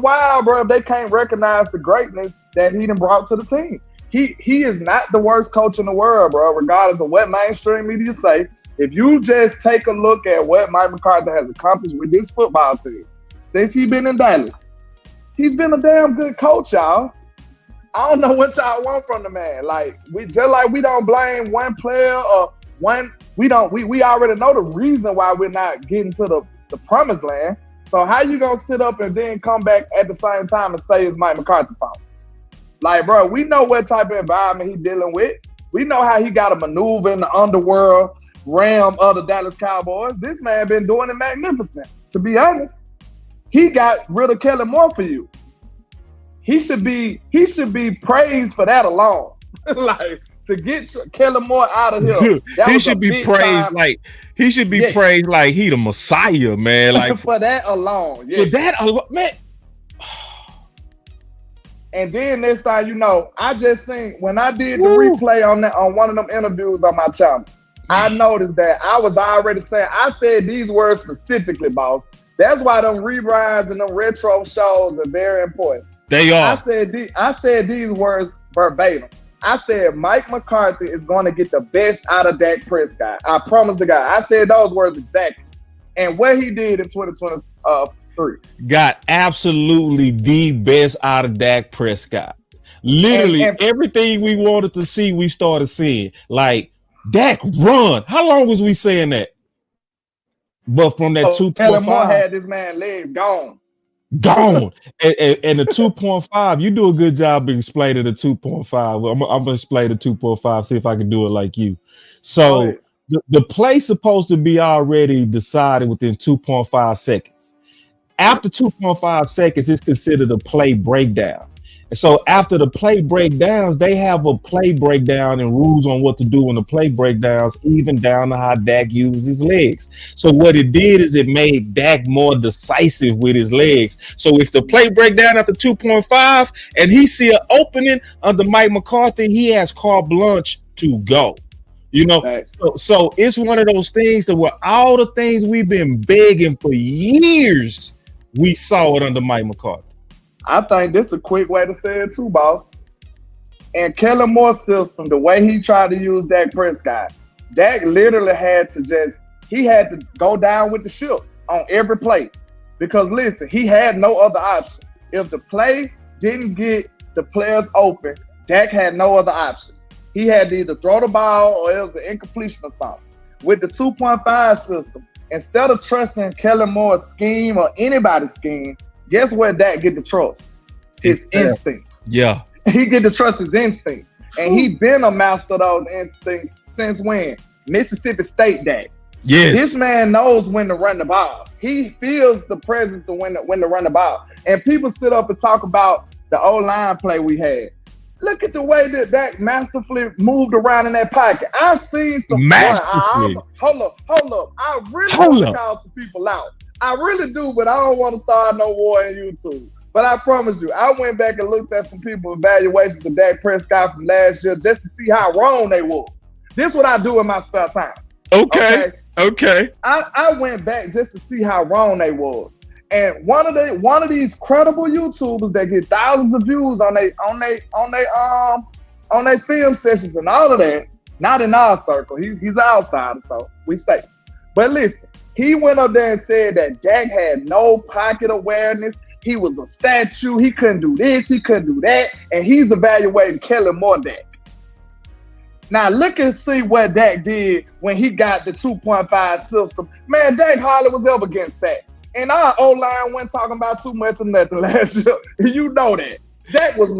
wild, bro, if they can't recognize the greatness that he done brought to the team. He is not the worst coach in the world, bro, regardless of what mainstream media say. If you just take a look at what Mike McCarthy has accomplished with this football team since he's been in Dallas, he's been a damn good coach, y'all. I don't know what y'all want from the man. Like we don't blame one player or one. We already know the reason why we're not getting to the promised land. So how you gonna sit up and then come back at the same time and say it's Mike McCarthy's fault? Like, bro, we know what type of environment he's dealing with. We know how he got to maneuver in the underworld realm of the Dallas Cowboys. This man been doing it magnificent. To be honest, he got rid of Kellen Moore for you. He should be praised for that alone. Like to get Kellen Moore out of here. He should be praised like he should be praised like he the Messiah, man. Like for that alone, for that alone, man. And then next time, you know, I just seen when I did the replay on one of them interviews on my channel, I noticed that I was already saying, I said these words specifically, boss. That's why them rebrinds and them retro shows are very important. They are. I said these words verbatim. I said Mike McCarthy is going to get the best out of Dak Prescott. I promise the guy. I said those words exactly. And what he did in 2023. Got absolutely the best out of Dak Prescott. Literally everything we wanted to see, we started seeing. Like, Dak run. How long was we saying that? But from that 2.5, Kellen Moore had this man legs gone. And the 2.5, you do a good job of explaining the 2.5. I'm gonna explain the 2.5, see if I can do it like you. So the play's supposed to be already decided within 2.5 seconds. After 2.5 seconds, it's considered a play breakdown. And so after the play breakdowns, they have a play breakdown and rules on what to do in the play breakdowns, even down to how Dak uses his legs. So what it did is it made Dak more decisive with his legs. So if the play breakdown after 2.5 and he see an opening under Mike McCarthy, he has carte blanche to go. You know, so it's one of those things that where all the things we've been begging for years, we saw it under Mike McCarthy. I think this is a quick way to say it too, boss. And Kellen Moore's system, the way he tried to use Dak Prescott, Dak literally had to go down with the ship on every play. Because listen, he had no other option. If the play didn't get the players open, Dak had no other options. He had to either throw the ball or it was an incompletion or something. With the 2.5 system, instead of trusting Kellen Moore's scheme or anybody's scheme, guess where Dak get the trust? His instincts. Yeah. He get to trust his instincts. And he been a master of those instincts since when? Mississippi State Dak. Yes. This man knows when to run the ball. He feels the presence to when to run the ball. And people sit up and talk about the O-line play we had. Look at the way that Dak masterfully moved around in that pocket. I've seen some hold up. I really want to call some people out. I really do, but I don't want to start no war on YouTube. But I promise you, I went back and looked at some people's evaluations of Dak Prescott from last year just to see how wrong they was. This is what I do in my spare time. Okay. I went back just to see how wrong they was. And one of these credible YouTubers that get thousands of views on their film sessions and all of that, not in our circle. He's an outsider, so we say. But listen, he went up there and said that Dak had no pocket awareness. He was a statue. He couldn't do this. He couldn't do that. And he's evaluating Kellen Moore Dak. Now look and see what Dak did when he got the 2.5 system. Man, Dak hardly was ever getting sacked. And our O-line wasn't talking about too much or nothing last year. You know that. Dak was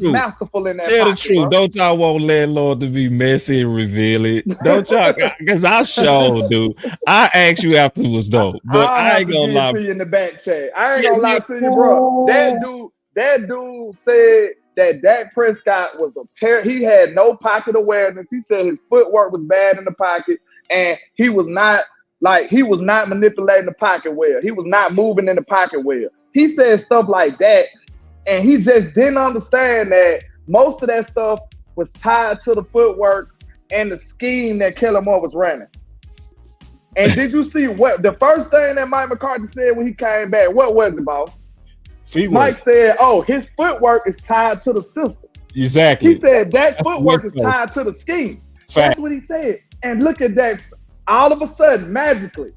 masterful in that. Tell pocket, the truth. bro. Don't y'all want Landlord to be messy and reveal it? Don't y'all? Because I sure do. I asked you afterwards though, but I ain't gonna lie to you in the back chat. I ain't gonna lie to you, bro. That dude said that Dak Prescott was he had no pocket awareness. He said his footwork was bad in the pocket, and he was not manipulating the pocket well. He was not moving in the pocket well. He said stuff like that. And he just didn't understand that most of that stuff was tied to the footwork and the scheme that Kellen Moore was running. And did you see what the first thing that Mike McCarthy said when he came back? What was it, boss? Mike said, "Oh, his footwork is tied to the system." Exactly. He said that footwork is tied to the scheme. That's what he said. And look at that. All of a sudden, magically,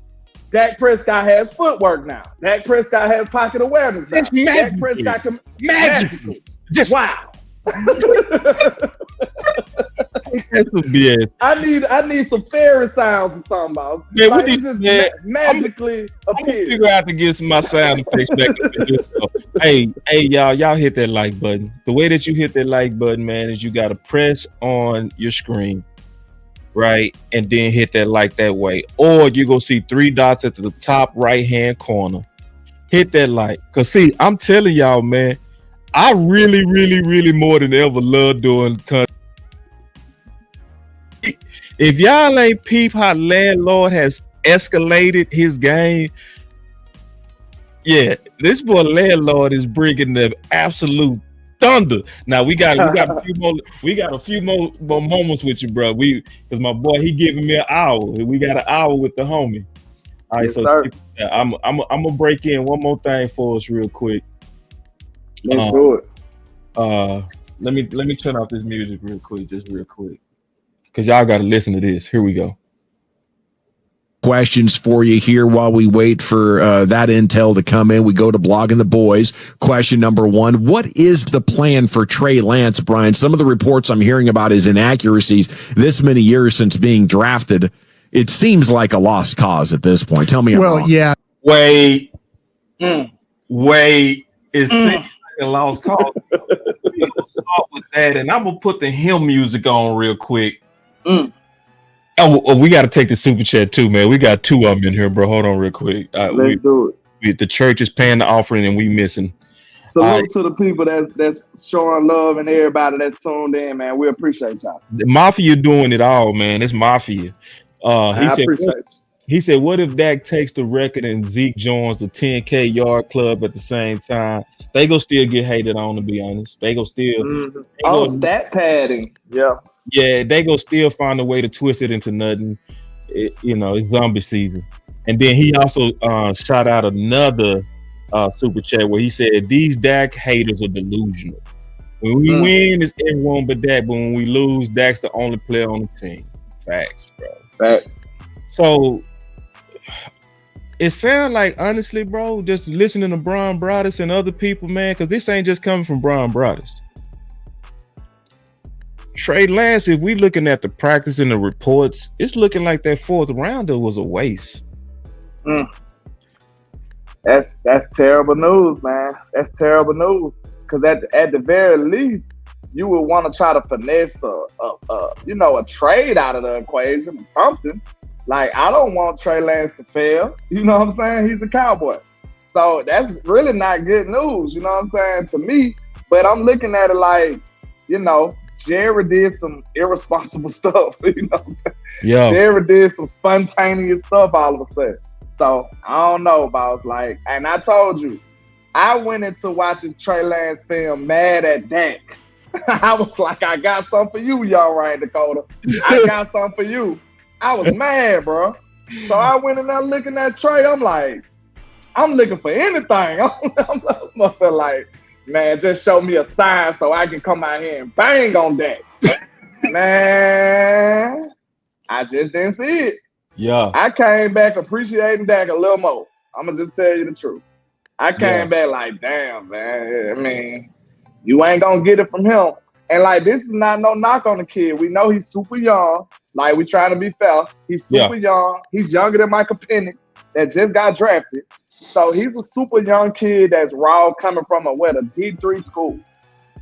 Dak Prescott has footwork now. Dak Prescott has pocket awareness now. It's Dak Prescott can magically. Just wow. That's some BS. I need some fairy sounds or something, about. Yeah, like we just magically appear. Figure out to get my sound effects back into this stuff. Hey, y'all hit that like button. The way that you hit that like button, man, is you got to press on your screen, right, and then hit that like that way, or you go see 3 dots at the top right hand corner. Hit that like, cause see, I'm telling y'all, man, I really more than ever love doing content. If y'all ain't peep how Landlord has escalated his game, yeah, this boy Landlord is bringing the absolute thunder. Now we got a few more moments with you, bro. Because my boy, he giving me an hour. We got an hour with the homie. All right, Yes, so sir. I'm gonna break in one more thing for us real quick. Let's do it. Let me turn off this music real quick, because y'all got to listen to this. Here we go. Questions for you here while we wait for that intel to come in. We go to Blogging the Boys. Question number 1. What is the plan for Trey Lance, Brian? Some of the reports I'm hearing about his inaccuracies this many years since being drafted. It seems like a lost cause at this point. Tell me I'm wrong. Yeah. Wait. It seems like a lost cause. We'll start with that, and I'm going to put the hymn music on real quick. Oh, we got to take the super chat too, man. We got 2 of them in here, bro. Hold on real quick. Let's do it. The church is paying the offering, and we missing. Salute to the people that's showing love and everybody that's tuned in, man. We appreciate y'all. The Mafia doing it all, man. It's Mafia. He said, what if Dak takes the record and Zeke joins the 10K yard club at the same time? They go still get hated on, to be honest. They go still stat padding. Yeah. Yeah, they go still find a way to twist it into nothing. It's zombie season. And then he also shot out another super chat where he said, these Dak haters are delusional. When we win, it's everyone but Dak. But when we lose, Dak's the only player on the team. Facts, bro. Facts. So it sounds like, honestly, bro, just listening to Bryan Brouddus and other people, man, because this ain't just coming from Bryan Brouddus. Trey Lance, if we looking at the practice and the reports, it's looking like that 4th rounder was a waste. That's terrible news, man. That's terrible news. Because at the very least, you would want to try to finesse a trade out of the equation or something. Like, I don't want Trey Lance to fail. You know what I'm saying? He's a Cowboy. So that's really not good news, you know what I'm saying, to me. But I'm looking at it like, Jerry did some irresponsible stuff, you know what I'm saying? Yeah. Jerry did some spontaneous stuff all of a sudden. So, I don't know, boss. Like, and I told you, I went into watching Trey Lance film mad at Dak. I was like, I got something for you, y'all, right, Dakota. I got something for you. I was mad, bro. So I went in there looking at Trey. I'm like, I'm looking for anything. I'm like, man, just show me a sign so I can come out here and bang on that. Man, I just didn't see it. Yeah. I came back appreciating Dak a little more. I'm going to just tell you the truth. I came back like, damn, man. I mean, you ain't going to get it from him. And, like, this is not no knock on the kid. We know he's super young. Like, we trying to be fair. He's super young. He's younger than Michael Penix that just got drafted. So he's a super young kid that's raw, coming from a D3 school.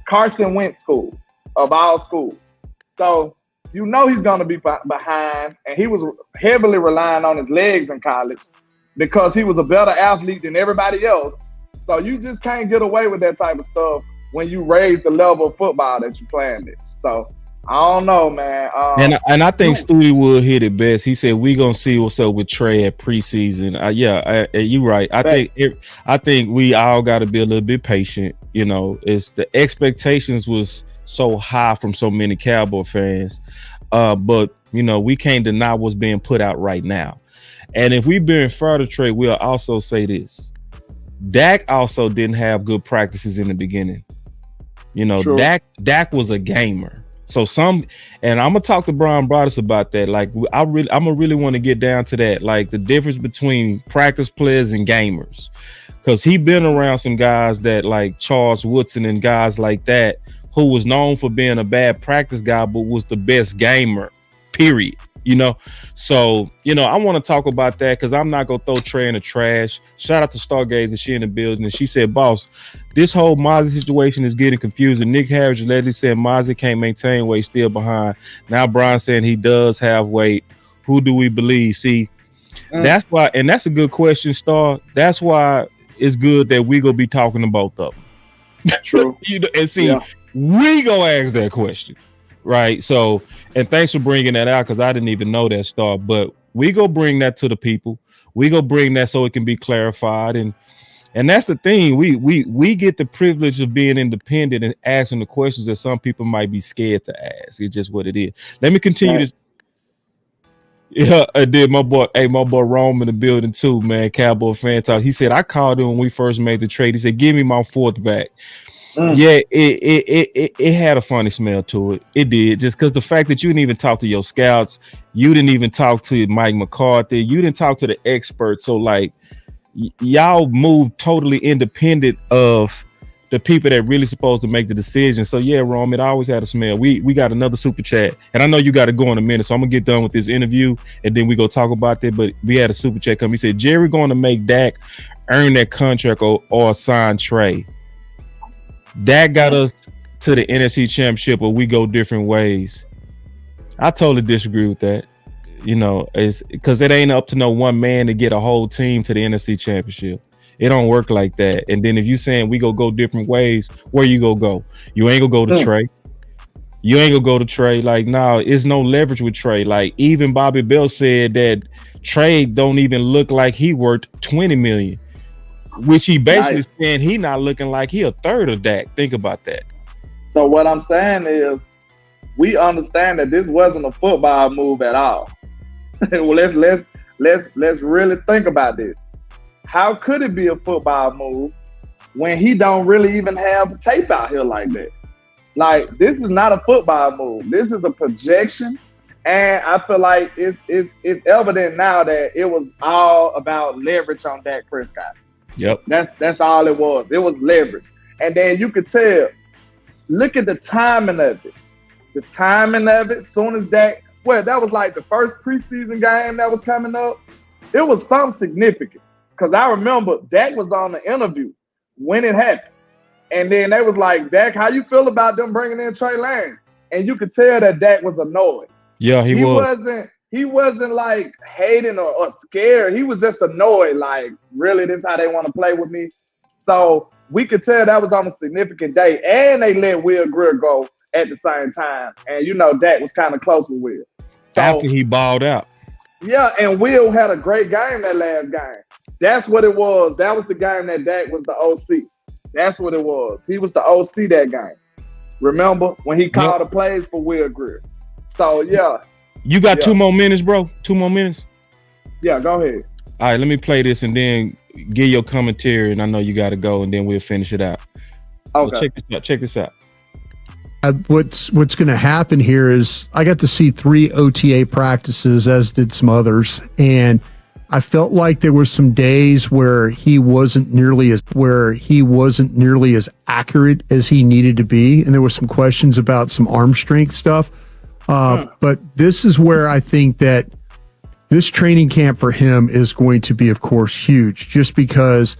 Carson Wentz school, of all schools. So you know he's going to be behind. And he was heavily relying on his legs in college because he was a better athlete than everybody else. So you just can't get away with that type of stuff when you raise the level of football that you're playing it. So I don't know, man. And I think Stewie Wood hit it best. He said we gonna see what's up with Trey at preseason. You're right. I think we all got to be a little bit patient. It's the expectations was so high from so many Cowboy fans, but we can't deny what's being put out right now. And if we being fair to Trey, we'll also say this: Dak also didn't have good practices in the beginning. True. Dak was a gamer. So and I'm gonna talk to Bryan Brouddus about that. Like, I'm really want to get down to that, like the difference between practice players and gamers, because he been around some guys that like Charles Woodson and guys like that who was known for being a bad practice guy, but was the best gamer. Period. So I want to talk about that because I'm not gonna throw Trey in the trash. Shout out to Stargazer, she in the building, and she said, "Boss, this whole Mazi situation is getting confusing. Nick Harris lately said Mazi can't maintain weight, still behind. Now Brian saying he does have weight. Who do we believe?" See, that's why, and that's a good question, Star. That's why it's good that we gonna be talking to both of them. True. And see, we gonna ask that question. right? So, and thanks for bringing that out because I didn't even know that stuff. But we go bring that to the people. We go bring that so it can be clarified, and that's the thing. We get the privilege of being independent and asking the questions that some people might be scared to ask. It's just what it is. Let me continue this. Yeah, I did. My boy Rome in the building too, man. Cowboy fan talk. He said I called him when we first made the trade. He said, "Give me my fourth back." Yeah, it had a funny smell to it. It did, just because the fact that you didn't even talk to your scouts, you didn't even talk to Mike McCarthy, you didn't talk to the experts. So like, y'all moved totally independent of the people that really supposed to make the decision. So yeah, Rome, it always had a smell. We got another super chat, and I know you got to go in a minute, so I'm gonna get done with this interview, and then we go talk about that. But we had a super chat come. He said Jerry going to make Dak earn that contract or sign Trey. Dak got us to the NFC Championship, but we go different ways. I totally disagree with that. You know, it's because it ain't up to no one man to get a whole team to the NFC Championship. It don't work like that. And then if you saying we go different ways, where you go? You ain't gonna go to Trey. You ain't gonna go to Trey. Like, nah, it's no leverage with Trey. Like, even Bobby Bell said that Trey don't even look like he worth $20 million, which he basically saying he not looking like he a third of Dak. Think about that. So what I'm saying is, we understand that this wasn't a football move at all. Well, let's really think about this. How could it be a football move when he don't really even have tape out here like that? Like, this is not a football move. This is a projection, and I feel like it's evident now that it was all about leverage on Dak Prescott. Yep. That's all it was. It was leverage. And then you could tell, look at the timing of it. The timing of it, soon as Dak, that was like the first preseason game that was coming up. It was something significant. Because I remember Dak was on the interview when it happened. And then they was like, Dak, how you feel about them bringing in Trey Lance? And you could tell that Dak was annoyed. Yeah, he was. He wasn't like hating or scared. He was just annoyed. Like, really, this how they want to play with me? So we could tell that was on a significant day. And they let Will Greer go at the same time. And, you know, Dak was kind of close with Will. So, after he balled out. Yeah, and Will had a great game that last game. That's what it was. That was the game that Dak was the OC. That's what it was. He was the OC that game. Remember when he called the plays for Will Greer? So, yeah. You got 2 more minutes, bro? 2 more minutes? Yeah, go ahead. All right, let me play this and then give your commentary, and I know you got to go, and then we'll finish it out. Okay. So check this out. What's going to happen here is I got to see 3 OTA practices, as did some others, and I felt like there were some days where he wasn't nearly as accurate as he needed to be, and there were some questions about some arm strength stuff. But this is where I think that this training camp for him is going to be, of course, huge, just because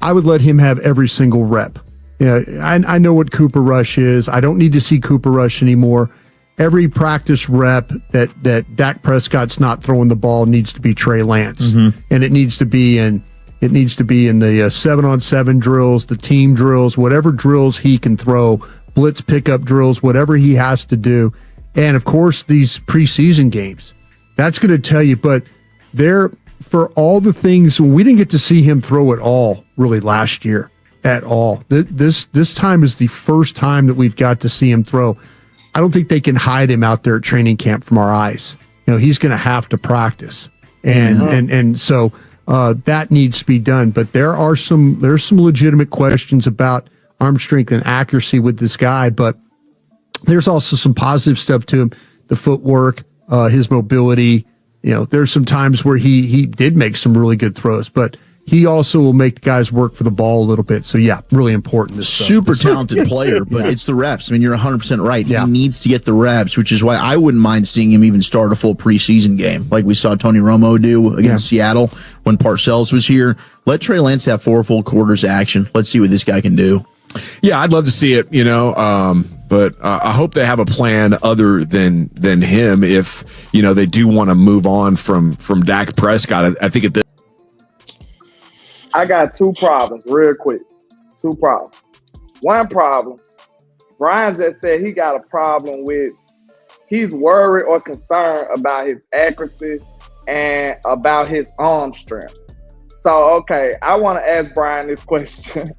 I would let him have every single rep. Yeah, I know what Cooper Rush is. I don't need to see Cooper Rush anymore. Every practice rep that Dak Prescott's not throwing the ball needs to be Trey Lance, and it needs to be in the 7-on-7 drills, the team drills, whatever drills he can throw, blitz pickup drills, whatever he has to do, and of course these preseason games. That's going to tell you. But there, for all the things, we didn't get to see him throw at all really last year at all. This time is the first time that we've got to see him throw. I don't think they can hide him out there at training camp from our eyes. You know, he's going to have to practice, and so that needs to be done. But there's some legitimate questions about arm strength and accuracy with this guy. But there's also some positive stuff to him: the footwork, his mobility. You know, there's some times where he did make some really good throws, but he also will make the guys work for the ball a little bit. So, yeah, really important. Super talented player, but it's the reps. I mean, you're 100% right. Yeah. He needs to get the reps, which is why I wouldn't mind seeing him even start a full preseason game, like we saw Tony Romo do against Seattle when Parcells was here. Let Trey Lance have 4 full quarters of action. Let's see what this guy can do. Yeah, I'd love to see it, but I hope they have a plan other than him if, they do want to move on from Dak Prescott. I think at this. I got 2 problems real quick. 2 problems. One problem, Brian just said he got a problem with he's worried or concerned about his accuracy and about his arm strength. So, okay, I want to ask Bryan this question.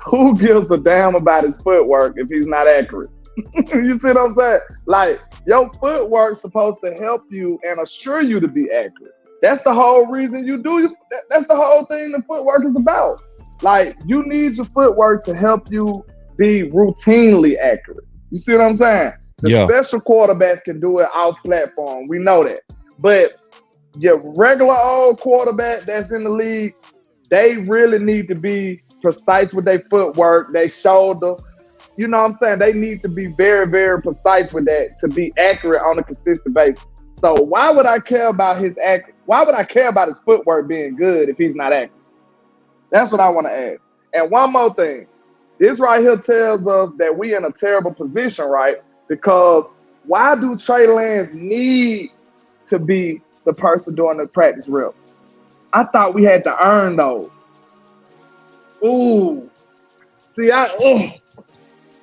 Who gives a damn about his footwork if he's not accurate? You see what I'm saying? Like, your footwork's supposed to help you and assure you to be accurate. That's the whole reason you do. That's the whole thing the footwork is about. Like, you need your footwork to help you be routinely accurate. You see what I'm saying? The special quarterbacks can do it off platform. We know that. But your regular old quarterback that's in the league, they really need to be precise with their footwork, their shoulder. You know what I'm saying? They need to be very, very precise with that to be accurate on a consistent basis. So why would I care about his footwork being good if he's not accurate? That's what I want to ask. And one more thing. This right here tells us that we in a terrible position, right? Because why do Trey Lance need to be the person doing the practice reps? I thought we had to earn those. Ooh. See,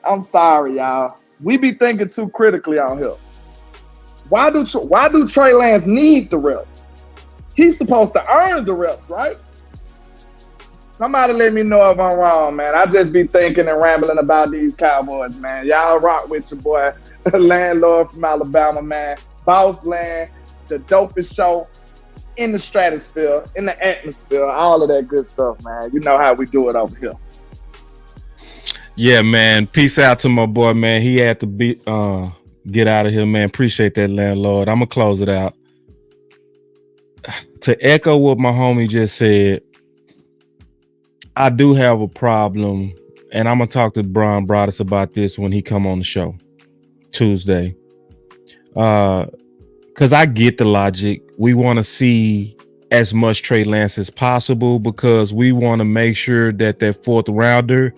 I'm sorry, y'all. We be thinking too critically on here. Why do Trey Lance need the reps? He's supposed to earn the reps, right? Somebody let me know if I'm wrong, man. I just be thinking and rambling about these Cowboys, man. Y'all rock with your boy, Landlord from Alabama, man. Boss Land, the dopest show in the stratosphere, in the atmosphere, all of that good stuff, man. You know how we do it over here. Yeah, man. Peace out to my boy, man. He had to get out of here, man. Appreciate that, Landlord. I'm going to close it out. To echo what my homie just said, I do have a problem, and I'm going to talk to Bryan Brouddus about this when he come on the show Tuesday. Because I get the logic. We want to see as much Trey Lance as possible because we want to make sure that that fourth rounder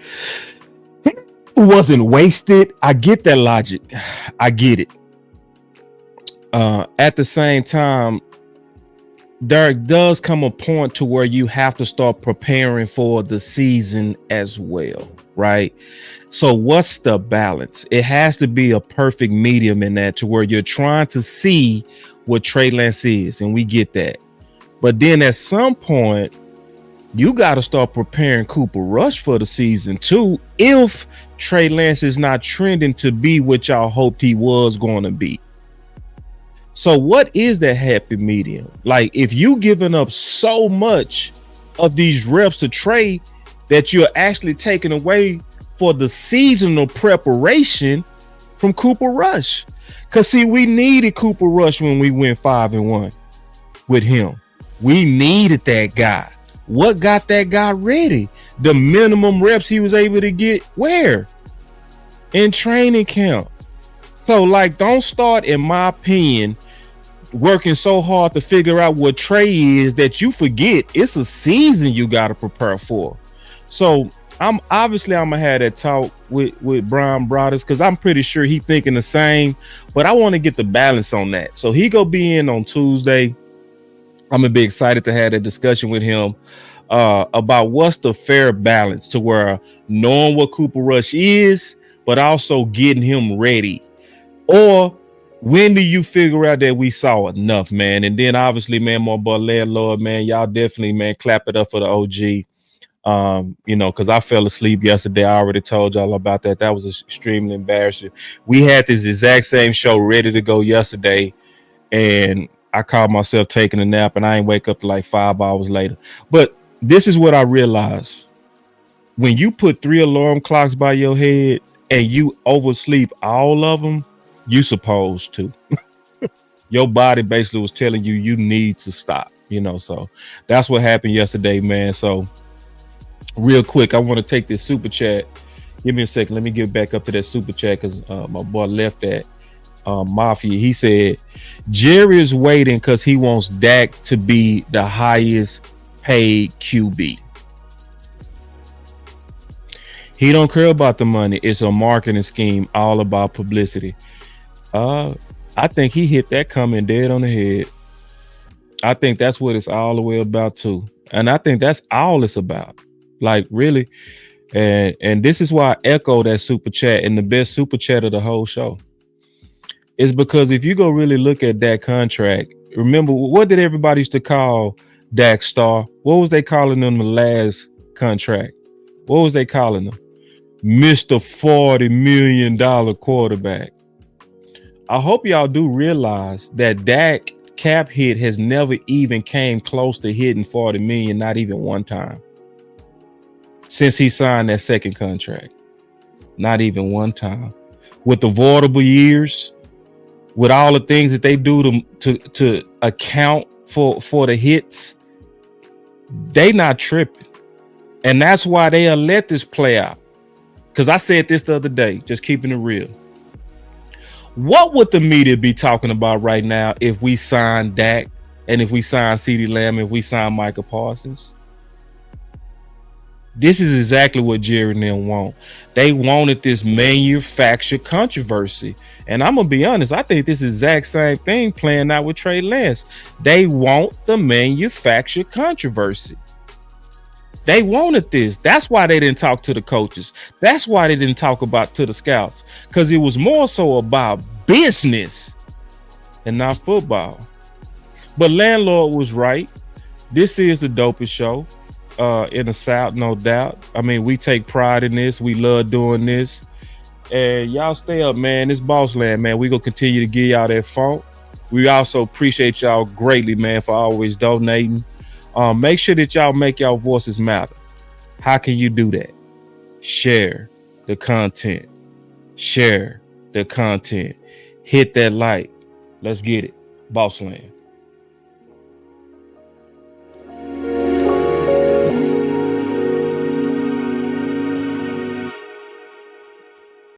wasn't wasted. I get that logic. I get it. At the same time, there does come a point to where you have to start preparing for the season as well, right? So what's the balance? It has to be a perfect medium in that to where you're trying to see what Trey Lance is, and we get that. But then at some point, you got to start preparing Cooper Rush for the season too, if Trey Lance is not trending to be what y'all hoped he was going to be. So what is that happy medium? Like, if you giving up so much of these reps to Trey that you're actually taking away for the seasonal preparation from Cooper Rush. Because, see, we needed Cooper Rush when we went 5-1 with him. We needed that guy. What got that guy ready? The minimum reps he was able to get where? In training camp. So, like, don't start, in my opinion, working so hard to figure out what Trey is that you forget it's a season you got to prepare for. So I'm gonna have that talk with Bryan Brouddus because I'm pretty sure he thinking the same, but I want to get the balance on that. So he go be in on Tuesday. I'm gonna be excited to have that discussion with him about what's the fair balance to where knowing what Cooper Rush is, but also getting him ready. Or when do you figure out that we saw enough, man? And then obviously, man, my boy Landlord, man, y'all definitely, man, clap it up for the OG. You know, because I fell asleep yesterday. I already told y'all about that. That was extremely embarrassing. We had this exact same show ready to go yesterday, and I caught myself taking a nap, and I ain't wake up to like 5 hours later. But this is what I realized. When you put 3 alarm clocks by your head and you oversleep all of them, you supposed to. Your body basically was telling you you need to stop, you know. So that's what happened yesterday, man. So real quick, I want to take this super chat. Give me a second. Let me get back up to that super chat because my boy left that Mafia. He said Jerry is waiting because he wants Dak to be the highest paid QB. He don't care about the money. It's a marketing scheme, all about publicity. I think he hit that comment dead on the head. I think that's what it's all the way about too. And I think that's all it's about. Like, really. And this is why I echo that super chat and the best super chat of the whole show. is because if you go really look at that contract, remember, what did everybody used to call Dak Star? What was they calling him the last contract? What was they calling him? Mr. $40 million quarterback. I hope y'all do realize that Dak cap hit has never even came close to hitting 40 million, not even one time, since he signed that second contract. Not even one time. With avoidable years, with all the things that they do to account for the hits, they not tripping. And that's why they'll let this play out. Because I said this the other day, just keeping it real. What would the media be talking about right now if we sign Dak and if we sign CeeDee Lamb, if we sign Micah Parsons? This is exactly what Jerry and them want. They wanted this manufactured controversy. And I'm going to be honest, I think this exact same thing playing out with Trey Lance. They want the manufactured controversy. They wanted this. That's why they didn't talk to the coaches. That's why they didn't talk about to the scouts, because it was more so about business and not football. But Landlord was right. This is the dopest show in the South, no doubt. I mean, we take pride in this. We love doing this. And y'all stay up, man. This Boss Land, man. We gonna continue to give y'all that funk. We also appreciate y'all greatly, man, for always donating. Make sure that y'all make y'all voices matter. How can you do that? Share the content. Share the content. Hit that like. Let's get it. Boss Land.